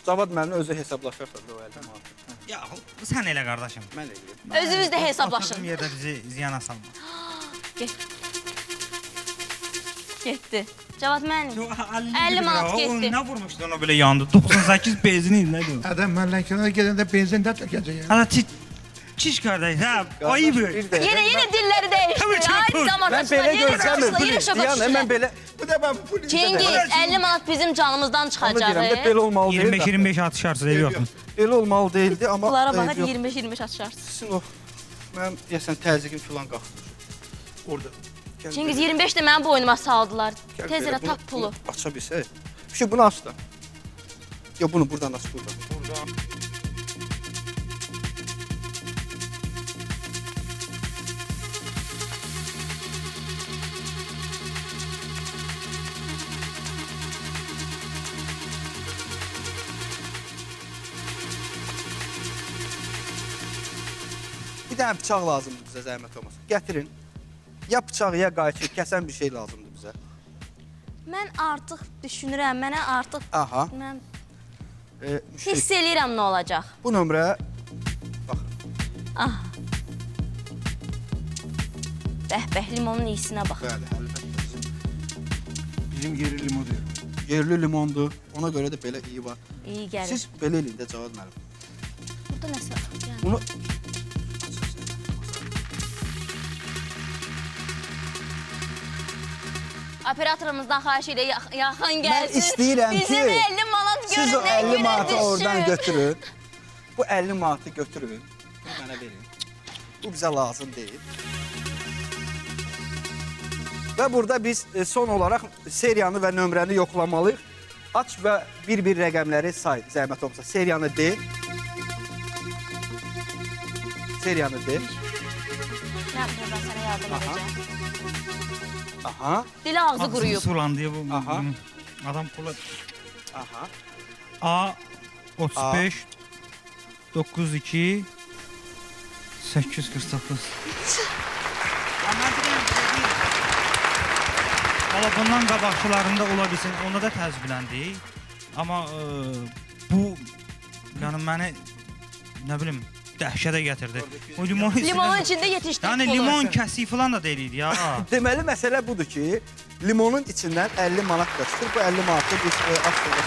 Cavad müəllimlə özü hesablaşarsan da o 50 manatı. Ya sən elə qardaşım. Mən eləyirəm. Özünüz də hesablaşın. Oturduğum yerdə bizi ziyana salma. Getdi. Cavad müəllim. 50 manat getdi. Nə vurmuşdu ona belə yandı? 98 benzini nədir? Adam mən Lənkərana gedəndə benzin də tökəcək. Hə, çiş qardaş, hə, ayıb. Yenə dilləri dəyişdi. Ay Mən belə gözləmirdim. Yəni mən belə bu da mən bu Cengiz 50 manat bizim canımızdan çıxacaq. belə olmalı deyil. 25-25 atışarsınız, ev yoxdur. Belə olmalı değildi amma Bunlara baxaq 25-25 atışarsınız. Sizin o mənim deyəsən təzyiqim filan qalxdı. Orada. Cengiz 25 də mənim boynuma saldılar. Tez elə tap pulu. Aça bilsək. Bir şey bunu aç da. Ya bunu buradan aç buradan. Buradan. Bir dənə bıçaq lazımdır bizə, zəhmət olmasın. Gətirin. Ya bıçaq, ya qayçı, kəsən bir şey lazımdır bizə. Mən artıq düşünürəm, mənə artıq Aha. mən Şey, hiss eləyirəm nə olacaq. bu nömrə baxın. Ah. Bəh, limonun iyisinə bax. Bəli, əlbəttə bizim yerli limondur. Yerli limondur. Ona görə də belə iyi var. İyi gəlir. Siz belə eləyin də Cavad müəllim. Burada nəsə? Yəni. Bunu Operatorumuzdan xahiş edir, yaxın gəlsin. mən istəyirəm ki, bizim 50 manat görün, siz o nə 50 günə manatı oradan düşür. götürün. Bu 50 manatı götürün. Bunu mənə verin. Bu bizə lazım deyil. Və burada biz son olaraq seriyanı və nömrəni yoxlamalıyıq. Aç və bir-bir rəqəmləri say, zəhmət olmasa. Seriyanı de. Seriyanı de. Nə yapacağım, ben sənə yardım edəcəm. Aha, Dili ağzı quruyub. Sulandı ya bu. Aha. Adam pula. aha. A 35 92 849. Valla bundan qabaqçılarında ola bilsin, onda da təzyiqləndik. Amma bu yəni məni nə bilim dəhşətə gətirdi. O Limonun içində yetişdik Yəni limon kəsiyi falan da deyildi ya. Deməli məsələ budur ki, limonun içindən 50 manat da çıxır. Bu 50 manatı biz aslında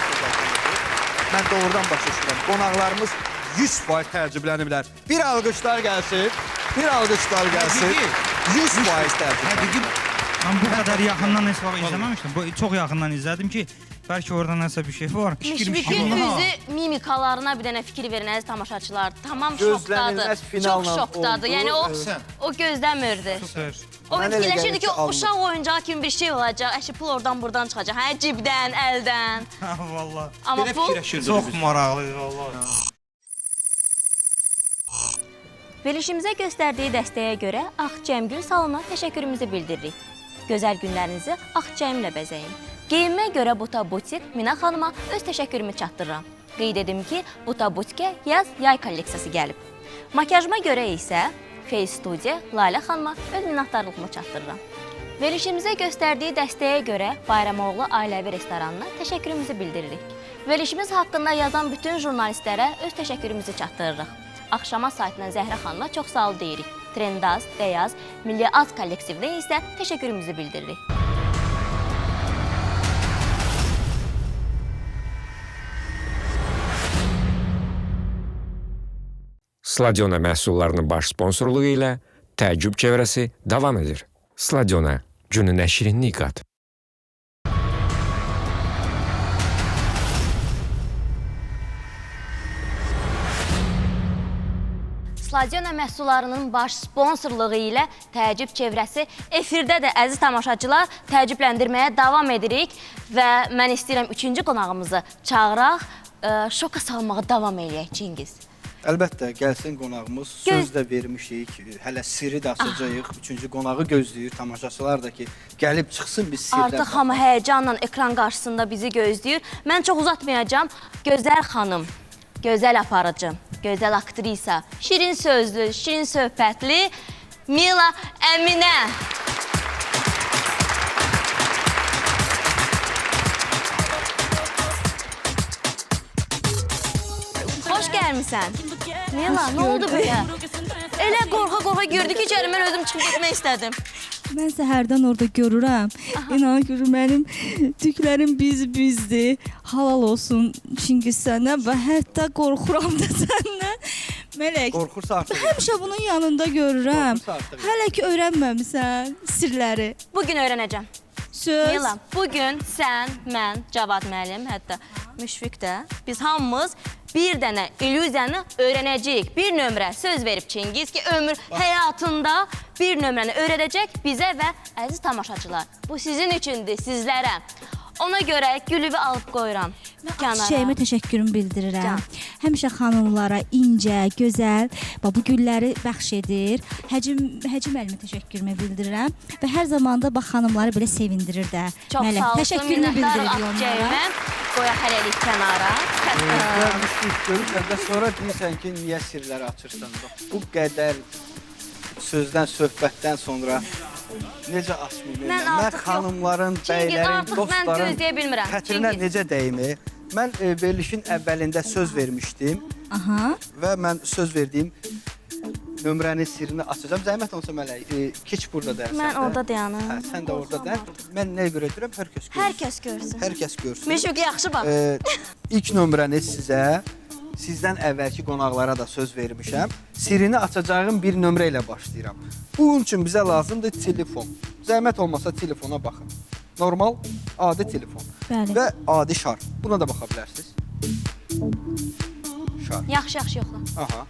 mən doğrudan başa düşürəm. Qonaqlarımız 100% təəccübləniblər. Bir alqışlar gəlsin. Bir alqışlar gəlsin. 100% təəccübləniblər. Mən bu qədər yaxından heç vaxt izləməmişdim. Bu çox yaxından izlədim ki, bəlkə orada nəsə bir şey var. Müşfiqin üzü mimikalarına bir dənə fikir verin əziz tamaşaçılar. Tamam şokdadır. Gözlənilməz finalla Çox şokdadır. oldu. Yəni o gözləmirdi. Süper. O Mənə elə fikirləşirdi gəlir ki, ki, alınır. uşaq oyuncağı kimi bir şey olacaq. Əşi pul oradan buradan çıxacaq. Hə, cibdən, əldən. Vallahi. Amma pul Çox maraqlıdır vallahi. verilişimizə göstərdiyi dəstəyə görə Ağcəmgül salonuna təşəkkürümüzü bildiririk. Gözəl günlərinizi Ağcəmlə bəzəyin. Geyinməyə görə Buta Butik Mina xanıma öz təşəkkürümü çatdırıram. Qeyd edim ki, Buta Butikə yaz-yay kolleksiyası gəlib. Makyajıma görə isə Face Studio Lalə xanıma öz minnətdarlığımı çatdırıram. Verilişimizə göstərdiyi dəstəyə görə Bayramoğlu Ailəvi restoranına təşəkkürümüzü bildiririk. Verilişimiz haqqında yazan bütün jurnalistlərə öz təşəkkürümüzü çatdırırıq. Axşama saytından Zəhrə xanıma çox sağ ol deyirik. Trendaz, Beyaz, Milli Az kollektivinə isə təşəkkürümüzü bildiririk. Sladiona məhsullarının baş sponsorluğu ilə təəccüb çevrəsi davam edir. Sladiona, gününə şirinlik qat. Sladiona məhsullarının baş sponsorluğu ilə təəccüb çevrəsi efirdə də əziz tamaşaçılar təəccübləndirməyə davam edirik və mən istəyirəm 3-cü qonağımızı çağıraq, şoka salmağa davam eləyək Cengiz. Əlbəttə, gəlsin qonağımız. Söz də vermişik, hələ sirri də açacağıq. 3-cü qonağı gözləyir tamaşaçılar da ki, gəlib çıxsın biz sirdən. Artıq hamı həyəcanla ekran qarşısında bizi gözləyir. Mən çox uzatmayacağam. Gözəl xanım, gözəl aparıcı, gözəl aktrisa, şirin sözlü, şirin söhbətli Mila Əminə. vermisən. Nela, nə oldu belə? Elə qorxa-qorxa gördü ki, içəri mən özüm çıxıb getmək istədim. Mən səhərdən orada görürəm. İnan görür mənim tüklərim biz-bizdir. Halal olsun Çingiz sənə və hətta qorxuram da səndən. Mələk, Qorxursa artıq. həmişə bunun yanında görürəm. Qorxursa artıq. Hələ ki öyrənməmisən sirləri. Bugün öyrənəcəm. Söz. Nela, bugün sən, mən, Cavad müəllim, hətta Müşfiq də, biz hamımız bir dənə illüziyanı öyrənəcəyik. Bir nömrə söz verib Çingiz ki, ömür həyatında bir nömrəni öyrədəcək bizə və əziz tamaşaçılar. Bu sizin üçündür, sizlərə. Ona görə gülübü alıb qoyuram kənara. Çiçəyimə təşəkkürümü bildirirəm. Can. Həmişə xanımlara incə, gözəl, bu gülləri bəxş edir. Həcim müəllimə təşəkkürümü bildirirəm və hər zaman da bax xanımları belə sevindirir də. Çox Mələk, sağ olsun, təşəkkürümü bildiririk onlara. Cəymə. Qoyaq hələlik kənara. Görürsən də sonra deyirsən ki, niyə sirləri açırsan? Bax, bu qədər sözdən, söhbətdən sonra necə açmayım? Mən artıq xanımların, Çingiz, bəylərin, artıq mən dostların gözləyə bilmirəm. xətrinə Çingiz. necə dəyimi? Mən verilişin əvvəlində söz vermişdim Aha. və mən söz verdiyim nömrənin sirrini açacağam. Zəhmət olsa Mələk, keç burada dərsən. Mən orada dayanım. Hə, sən də orada dər. Mən nəyə görə deyirəm? Hər kəs görsün. Hər kəs görsün. Hər kəs görsün. Müşfiq yaxşı bax. İlk nömrəni sizə, sizdən əvvəlki qonaqlara da söz vermişəm. Sirrini açacağım bir nömrə ilə başlayıram. Bunun üçün bizə lazımdır telefon. Zəhmət olmasa telefona baxın. Normal, adi telefon. Bəli. Və adi şar. Buna da baxa bilərsiniz. Şar. Yaxşı yoxla. Aha.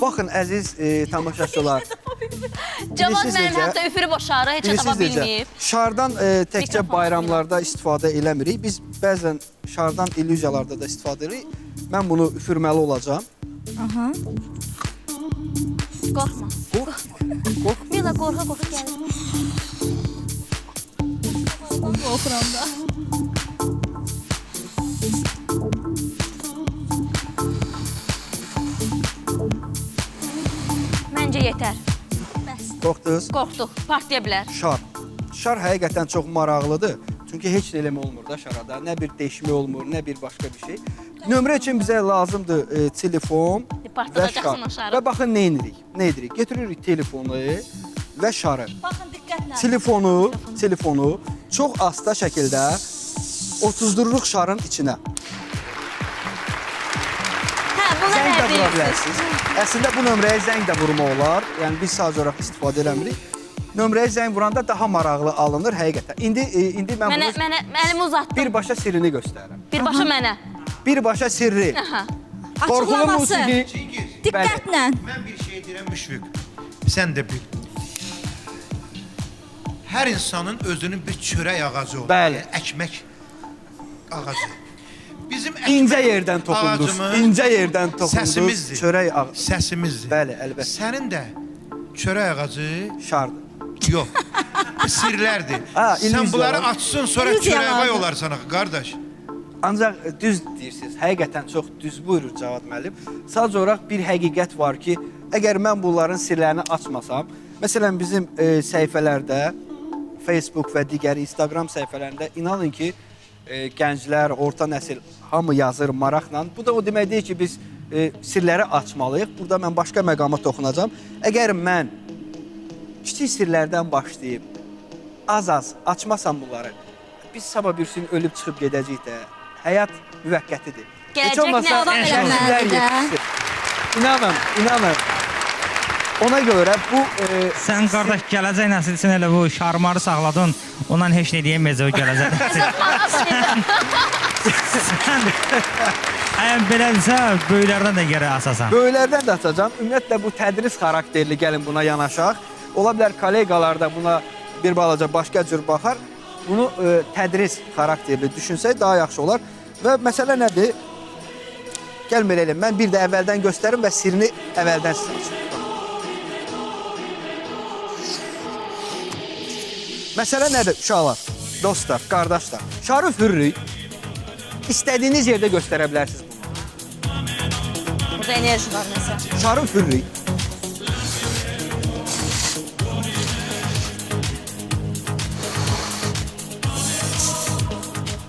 Baxın əziz tamaşaçılar. Cavad Bilirsiniz mənim necə? hətta üfürü boşarı heç tapa Bilirsiniz necə? bilməyib. Şardan təkcə Mikrofon bayramlarda istifadə eləmirik. Biz bəzən şardan illüziyalarda da istifadə edirik. Mən bunu üfürməli olacağam. Aha. Qorxma. Qorx. Mila qorxa-qorxa gəlir. Qorxuram da. Məncə yetər. Qorxdunuz? Qorxduq. Partiya bilər. Şar. Şar həqiqətən çox maraqlıdır. Çünki heç nə eləmə olmur da şarada. Nə bir değişmə olmur, nə bir başqa bir şey. Nömrə üçün bizə lazımdır telefon və Partladacaqsın o şar. şarı. Və baxın nə edirik? Nə edirik? Götürürük telefonu və şarı. Baxın diqqətlə. Telefonu çox asta şəkildə otuzdururuq şarın içinə. Hə, buna Zəng də nə vura deyirsiniz? bilərsiniz. Əslində bu nömrəyə zəng də vurma olar. Yəni biz sadəcə olaraq istifadə eləmirik. Nömrəyə zəng vuranda daha maraqlı alınır həqiqətən. İndi mən Mənə bunu əlimi uzatdım. birbaşa sirrini göstərirəm. Birbaşa mənə. Birbaşa sirri. Aha. Qorxulu Açıqlaması. musiqi. Diqqətlə. Mən bir şey deyirəm Müşfiq. Sən də bil. Hər insanın özünün bir çörək ağacı olur. Bəli. Əkmək ağacı. Bizim İncə yerdən toxundunuz. ağacımız İncə yerdən toxundunuz. səsimizdir. Çörək ağ Səsimizdir. Bəli, əlbəttə. Sənin də çörək ağacı şardır. yox. Sirlərdir. Ha, Sən illüziyalar. bunları açsın, sonra İllüziyalardır. çörək vay olarsan axı, qardaş. Ancaq düz deyirsiniz. Həqiqətən çox düz buyurur Cavad müəllim. Sadəcə olaraq bir həqiqət var ki, əgər mən bunların sirlərini açmasam, məsələn bizim səhifələrdə Facebook və digər Instagram səhifələrində inanın ki, gənclər, orta nəsil hamı yazır maraqla. Bu da o demək deyil ki, biz sirləri açmalıyıq. Burada mən başqa məqama toxunacağam. Əgər mən kiçik sirlərdən başlayıb az-az açmasam bunları, biz sabah bir gün ölüb çıxıb gedəcəyik də. Həyat müvəqqətidir. Gələcək Heç olmasa nə adam sirlər eləməlidir də. yetişir. İnanın. Ona görə bu Sən qardaş gələcək nəsil üçün elə bu şarmarı saxladın. Ondan heç nə deyəməyəcək o gələcək nəsil. Sən əgər belədirsə, böyüklərdən də gərək asasan. böyüklərdən də açacağam. Ümumiyyətlə bu tədris xarakterli gəlin buna yanaşaq. Ola bilər kolleqalar da buna bir balaca başqa cür baxar. Bunu tədris xarakterli düşünsək daha yaxşı olar. Və məsələ nədir? Gəl belə eləyim. Mən bir də əvvəldən göstərim və sirrini əvvəldən sizə açım. Məsələ nədir uşaqlar, dostlar, qardaşlar? Şarı üfürürük. İstədiyiniz yerdə göstərə bilərsiniz bunu. Burada enerji var nəsə. Şarı üfürürük.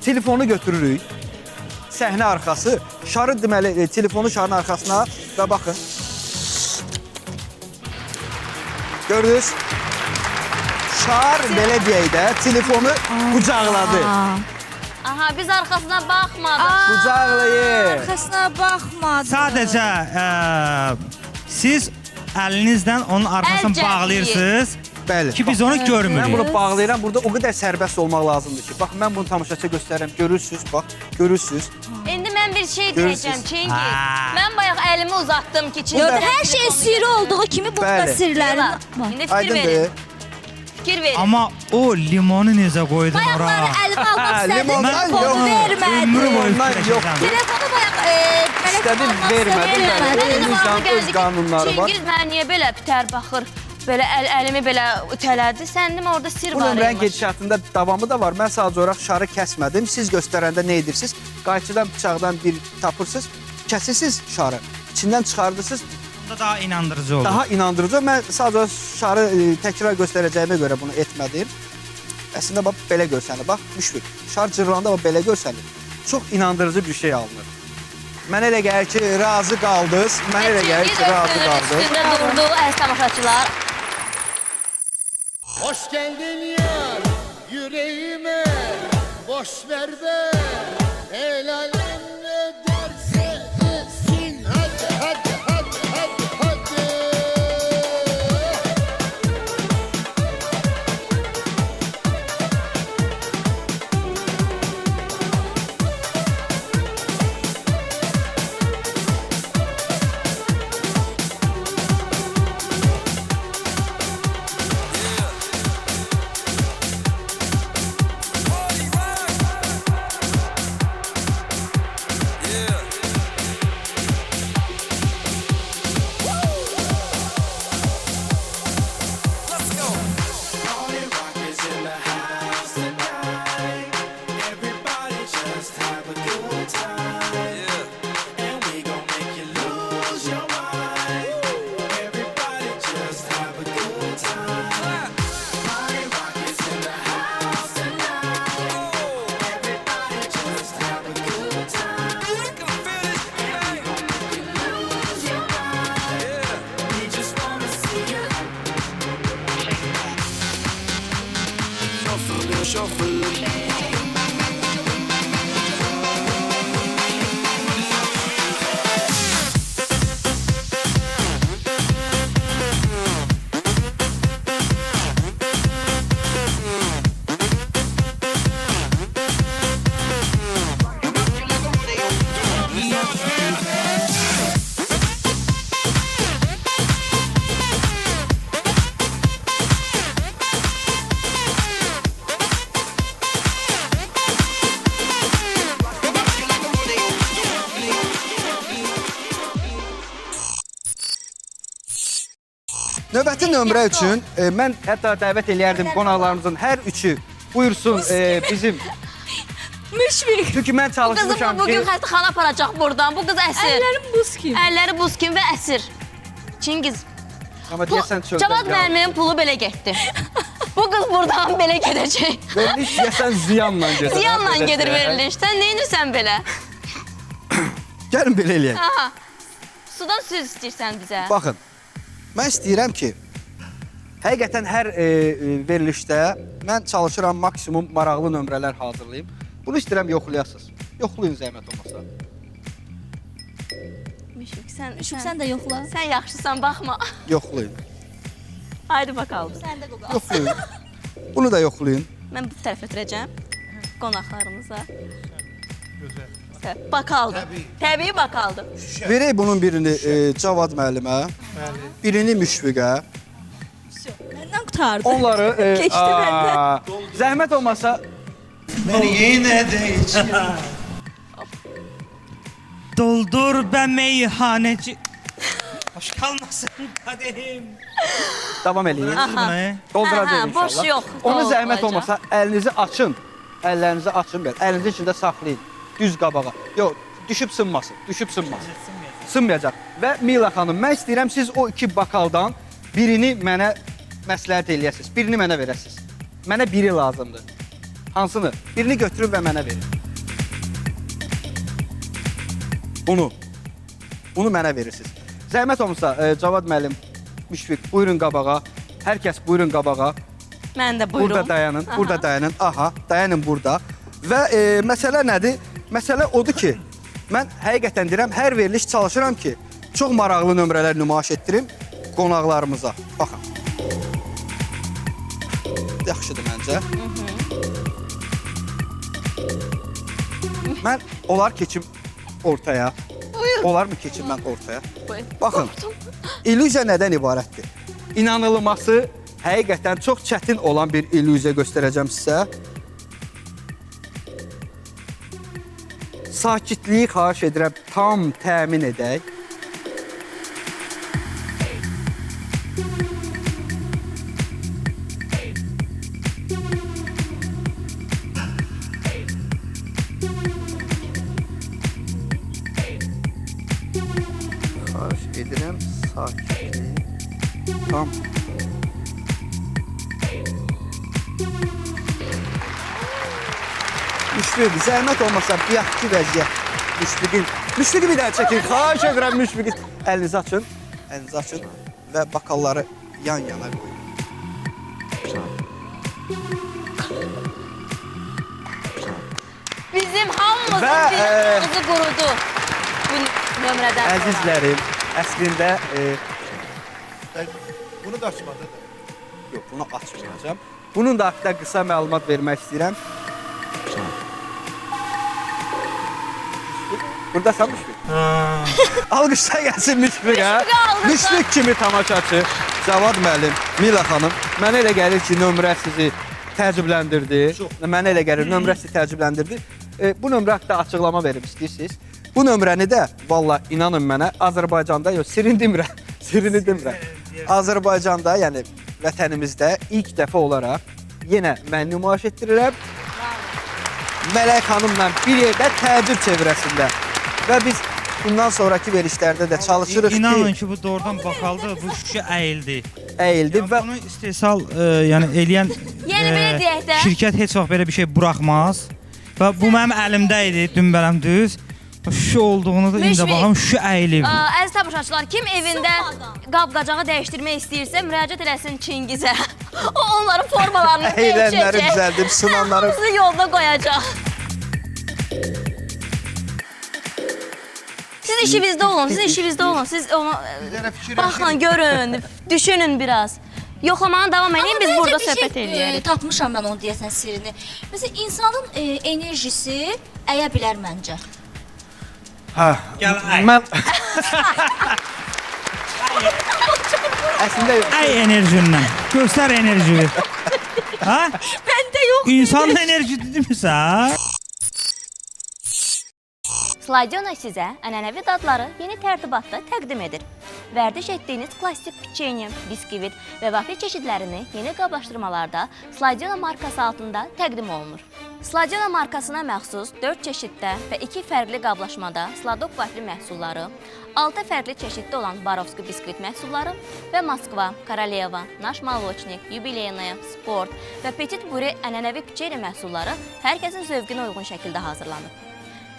Telefonu götürürük. Səhnə arxası Şarı deməli telefonu şarın arxasına və baxın. Gördünüz? Şar belə deyək də telefonu qucaqladı. Aha, biz arxasına baxmadıq. Qucaqlayır. Arkasına baxmadım. Sadəcə siz əlinizdən onun arxasını Əl bağlayırsınız Bəli. ki biz onu Mən görmürük. bunu bağlayıram. Burada o qədər sərbəst olmaq lazımdır ki. Bax, mən bunu tamaşaçıya göstərirəm. Görürsünüz, bax, görürsünüz. İndi mən bir şey Görürsünüz. deyəcəm, Çingiz. Ha. Mən bayaq əlimi uzatdım ki, Çingiz. Gördün, hər şey sirri olduğu kimi burada Bəli. sirlərim var. İndi fikir Aydındır. verin. Fikir verin. Amma o limonu necə qoydun Bayaqları ora? əlimə almaq istədim, limondan telefonu yox. vermədim. Ömrü boyu Ondan fikirləşirəm. yoxdur. Telefonu bayaq mənə İstədim, almaq vermədim. istədim, Bəli, vermədim. o insan öz qanunları var. Çingiz mən niyə belə bitər baxır? Belə əlimi belə ütələdi. Sən demə orada sir var. Bunun rəng imiş. gedişatında davamı da var. Mən sadəcə olaraq şarı kəsmədim. Siz göstərəndə nə edirsiniz? Qayçıdan, bıçaqdan bir tapırsınız, kəsirsiniz şarı. İçindən çıxardırsınız, Onda daha inandırıcı olur. daha inandırıcı. Mən sadəcə şarı təkrar göstərəcəyimə görə bunu etmədim. Əslində bax belə görsənir. Bax, müşfiq. Şar cırılanda bax belə görsənir. Çox inandırıcı bir şey alınır. Mənə elə gəlir ki, razı qaldınız. Mənə elə gəlir ki, razı qaldınız. Üstündə durdu əziz tamaşaçılar. Hoş geldin yar yüreğime, boş ver de el alem ne derse desin. Hadi hadi hadi hadi hadi. Növbəti nömrə üçün mən hətta dəvət eləyərdim qonaqlarımızın hər üçü buyursun bizim. Müşfiq. Çünki mən Qızım çalışmışam bu ki, gün xəstəxana aparacaq buradan. Bu qız əsir. Əllərim buz kimi. Əlləri buz kimi və əsir. Çingiz, amma deyəsən çöldən Cavad müəllimin pulu belə getdi. Bu qız buradan belə gedəcək. veriliş deyəsən ziyanla gedir. Ziyanla Belə gedir deyək. veriliş. Sən neyinirsən belə? Gəlin belə eləyək. Aha. Sudan süz istəyirsən bizə. Baxın, mən istəyirəm ki, həqiqətən hər verilişdə mən çalışıram maksimum maraqlı nömrələr hazırlayım. Bunu istəyirəm yoxlayasınız. Yoxlayın zəhmət olmasa. Müşfiq, Sən də yoxla. Sən yaxşısan, baxma. Yoxlayın. Haydi bakalım. Sən də qoqa. Yoxlayın. Bunu da yoxlayın. Mən bu tərəfə ötürəcəm qonaqlarımıza. Gözəl. Bakaldı. Təbii bakaldı. Verək bunun birini Cavad müəllimə, birini Müşfiqə. Məndən qutardı. Onları Keçdi məndən. zəhmət olmasa Beni yine de içine. Doldur bə meyhaneci. Hoş kalmasın kaderim. davam eləyin. Bunu Dolduracağıq Aha, boş inşallah. yox, Onu zəhmət dolduracaq. olmasa əlinizi açın. Əllərinizi açın belə. Əlinizin içində saxlayın. Düz qabağa. Yox, düşüb sınmasın. Düşüb sınmasın. Sınmayacaq. Və Mila xanım, mən istəyirəm siz o iki bakaldan birini mənə məsləhət eləyəsiniz. Birini mənə verəsiniz. Mənə biri lazımdır. Hansını? Birini götürün və mənə verin. Bunu mənə verirsiniz. Zəhmət olmasa Cavad müəllim, Müşfiq, buyurun qabağa. Hər kəs buyurun qabağa. Mən də buyurum. Burada dayanın, burada dayanın. Aha, dayanın burada. Və məsələ nədir? Məsələ odur ki, mən həqiqətən deyirəm, hər veriliş çalışıram ki, çox maraqlı nömrələr nümayiş etdirim qonaqlarımıza. Baxın. Yaxşıdır məncə. Mən olar keçim ortaya. Olar mı keçim mən ortaya? Baxın, illüziya nədən ibarətdir? İnanılması həqiqətən çox çətin olan bir illüziya göstərəcəm sizə. Sakitliyi xahiş edirəm, tam təmin edək. Xahiş edirəm, sakitliyi tam. Müşfiq, zəhmət olmasa biatçı vəziyyət. Müşfiqi bir daha çəkin. Xahiş edirəm Müşfiqi. Əlinizi açın və bakalları yan-yana qoyun. Bizim hamımızın Və, bir qurudu bu nömrədən sonra. Əzizlərim, əslində Bunu da açmadı. yox, bunu açmayacağam. Bunun da haqqında qısa məlumat vermək istəyirəm. Buradasan Müşfiq? Alqışlar gəlsin Müşfiqə. Müşfiq kimi tamaşaçı Cavad müəllim, Mila xanım. Mənə elə gəlir ki, nömrə sizi təəccübləndirdi. Mənə elə gəlir, nömrə sizi təəccübləndirdi. Bu nömrə haqqında açıqlama verim istəyirsiniz. Bu nömrəni də, valla inanın mənə, Azərbaycanda, yox, sirrini demirəm. Azərbaycanda, yəni vətənimizdə ilk dəfə olaraq yenə mən nümayiş etdirirəm. Mələk xanımla bir yerdə təəccüb çevrəsində. Və biz bundan sonraki verişlərdə də çalışırıq ki... İnanın ki, bu doğrudan bakaldı, bu şüşə əyildi. Əyildi və... Bunu istehsal yəni eləyən Yəni belə deyək də. şirkət heç vaxt belə bir şey buraxmaz. Və bu mənim əlimdə idi, dünbələm düz. Şüşə olduğunu da indi Müşfiq, baxım, şüşə əyilib. Əziz tamaşaçılar, kim evində qab-qacağı dəyişdirmək istəyirsə, müraciət eləsin Çingizə. O onların formalarını Əylənləri dəyişəcək. düzəldir, sınanları... Hamısını yolda qoyacaq. Siz işinizdə olun, siz onu baxın, görün, düşünün biraz. Yoxlamanı davam edin, biz burada söhbət edirik. Tapmışam mən onu deyəsən sirrini. Məsələn, insanın enerjisi əyə bilər məncə. Hə, Gəl, əy. mən... Əslində yox. Əy enerjindən, göstər enerjini. Ha? Məndə yox. İnsanın enerji demirsə? Sladiyona sizə ənənəvi dadları yeni tərtibatda təqdim edir. Vərdiş etdiyiniz klassik piçenya, biskvit və vafel çeşidlərini yeni qablaşdırmalarda Sladiyona markası altında təqdim olunur. Sladiyona markasına məxsus 4 çeşiddə və 2 fərqli qablaşmada Sladok vafli məhsulları, 6 fərqli çeşiddə olan Barovski biskvit məhsulları və Moskva, Koroleva, Naş Molvochnik, Yubileyная, Sport və Petit Bure ənənəvi piçenya məhsulları hər kəsin zövqünə uyğun şəkildə hazırlanıb.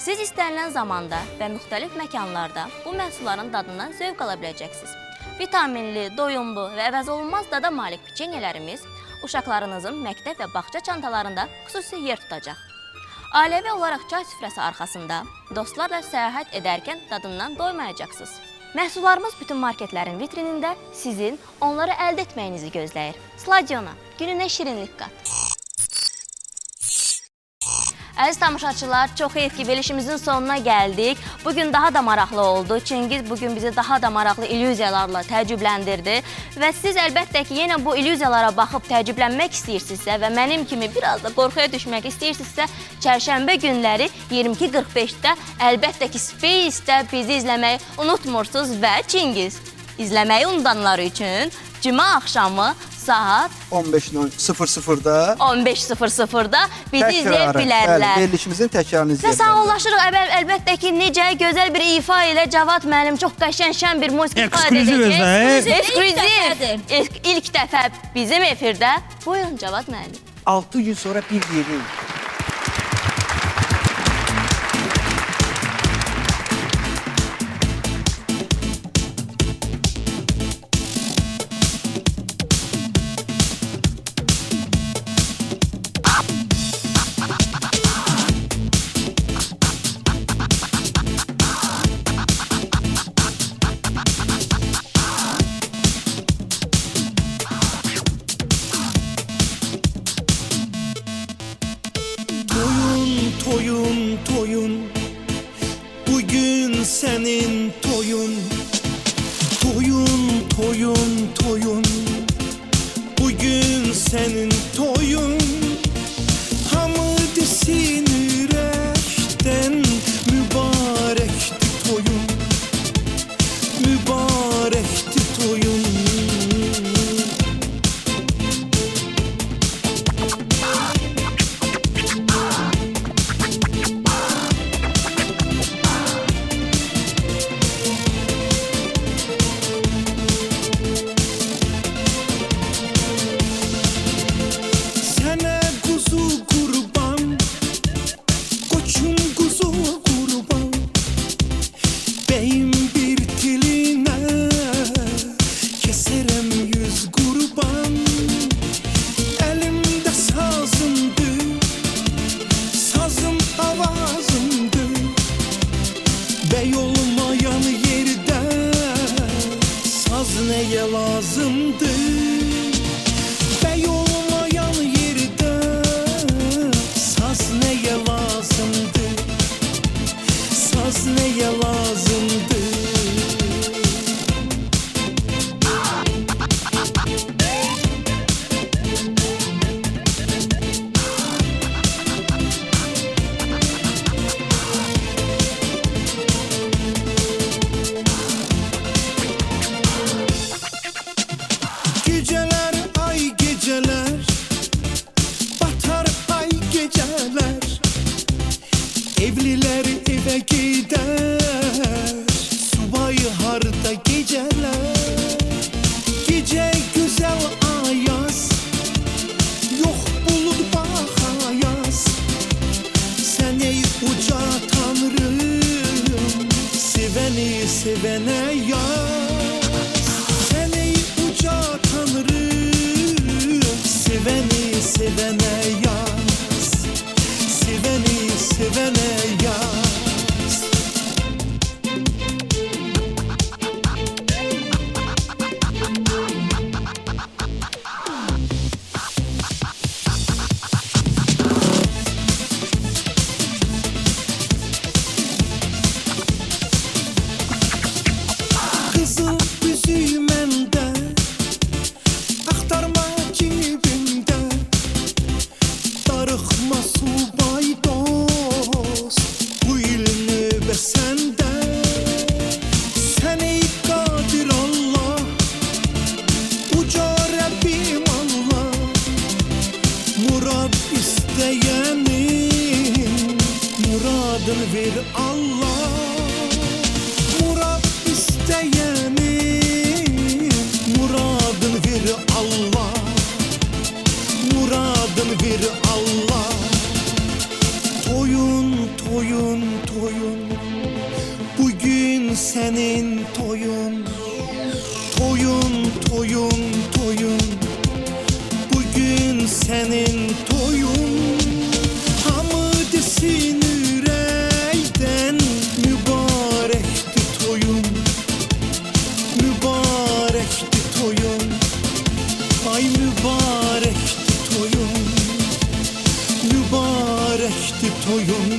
Siz istənilən zamanda və müxtəlif məkanlarda bu məhsulların dadından zövq ala biləcəksiniz. Vitaminli, doyumlu və əvəzolunmaz dada malik piçenyalarımız uşaqlarınızın məktəb və bağça çantalarında xüsusi yer tutacaq. Ailəvi olaraq çay süfrəsi arxasında dostlarla səyahət edərkən dadından doymayacaqsınız. Məhsullarımız bütün marketlərin vitrinində sizin onları əldə etməyinizi gözləyir. Sladiyona, gününə şirinlik qat. Əziz tamaşaçılar, çox heyf ki, verilişimizin sonuna gəldik. Bugün daha da maraqlı oldu. Çingiz bugün bizi daha da maraqlı illüziyalarla təəccübləndirdi. Və siz əlbəttə ki, yenə bu illüziyalara baxıb təəccüblənmək istəyirsinizsə və mənim kimi biraz da qorxuya düşmək istəyirsinizsə, çərşənbə günləri 22:45-də əlbəttə ki, Space-də bizi izləməyi unutmursunuz və Çingiz izləməyi unudanlar üçün cümə axşamı saat 15:00-da 15:00-da bizi izləyə bilərlər. Bəli, verilişimizin təkrarını izləyə Və sağollaşırıq, əlbəttə ki, necə gözəl bir ifa ilə Cavad müəllim çox qəşəng şən bir musiqi ifadə edəcək. Ekskluziv. İlk dəfə bizim efirdə. Buyurun Cavad müəllim. 6 gün sonra bir yeri. Toyun, toyun, toyun. Bugün senin toyun. Hamı desin ürəkdən mübarəkdir toyun. Mübarəkdir toyun. Sənə quzu qurban, qoçum quzu qurban. Bəyim bir tilinə, kəsərəm 100 qurban. Əlimdə sazımdır, sazım avazımdır. Bəy olmayan yerdə, saz nəyə lazımdır? Bəy olmayan yerdə, saz nəyə lazımdır? Saz nəyə lazımdır? Geceler ay geceler, batar ay geceler. Evliler eve gider, subay harda geceler. Gece güzel ayaz, yok bulut bak ayaz. Sen ey uca tanrım, seveni sevene yaz. Sen ey uca tanrım, seveni sevene yaz. Seveni sevene yaz. Kızıl üzüğü məndə, axtarma cibimdə. Darıxma subay dost, bu il növbə səndə. Sən ey qadir Allah, uca Rəbbim Allah. Murad istəyənin, muradını ver Allah. Murad istəyənin, muradını ver Allah. Muradını ver Allah. Toyun, toyun, toyun. Bugün senin toyun. Toyun, toyun, toyun. Bugün senin toyun. Hamı desin ürəkdən mübarəkdir toyun. Mübarəkdir toyun. Ay mübarəkdir toyun. Mübarəkdir toyun.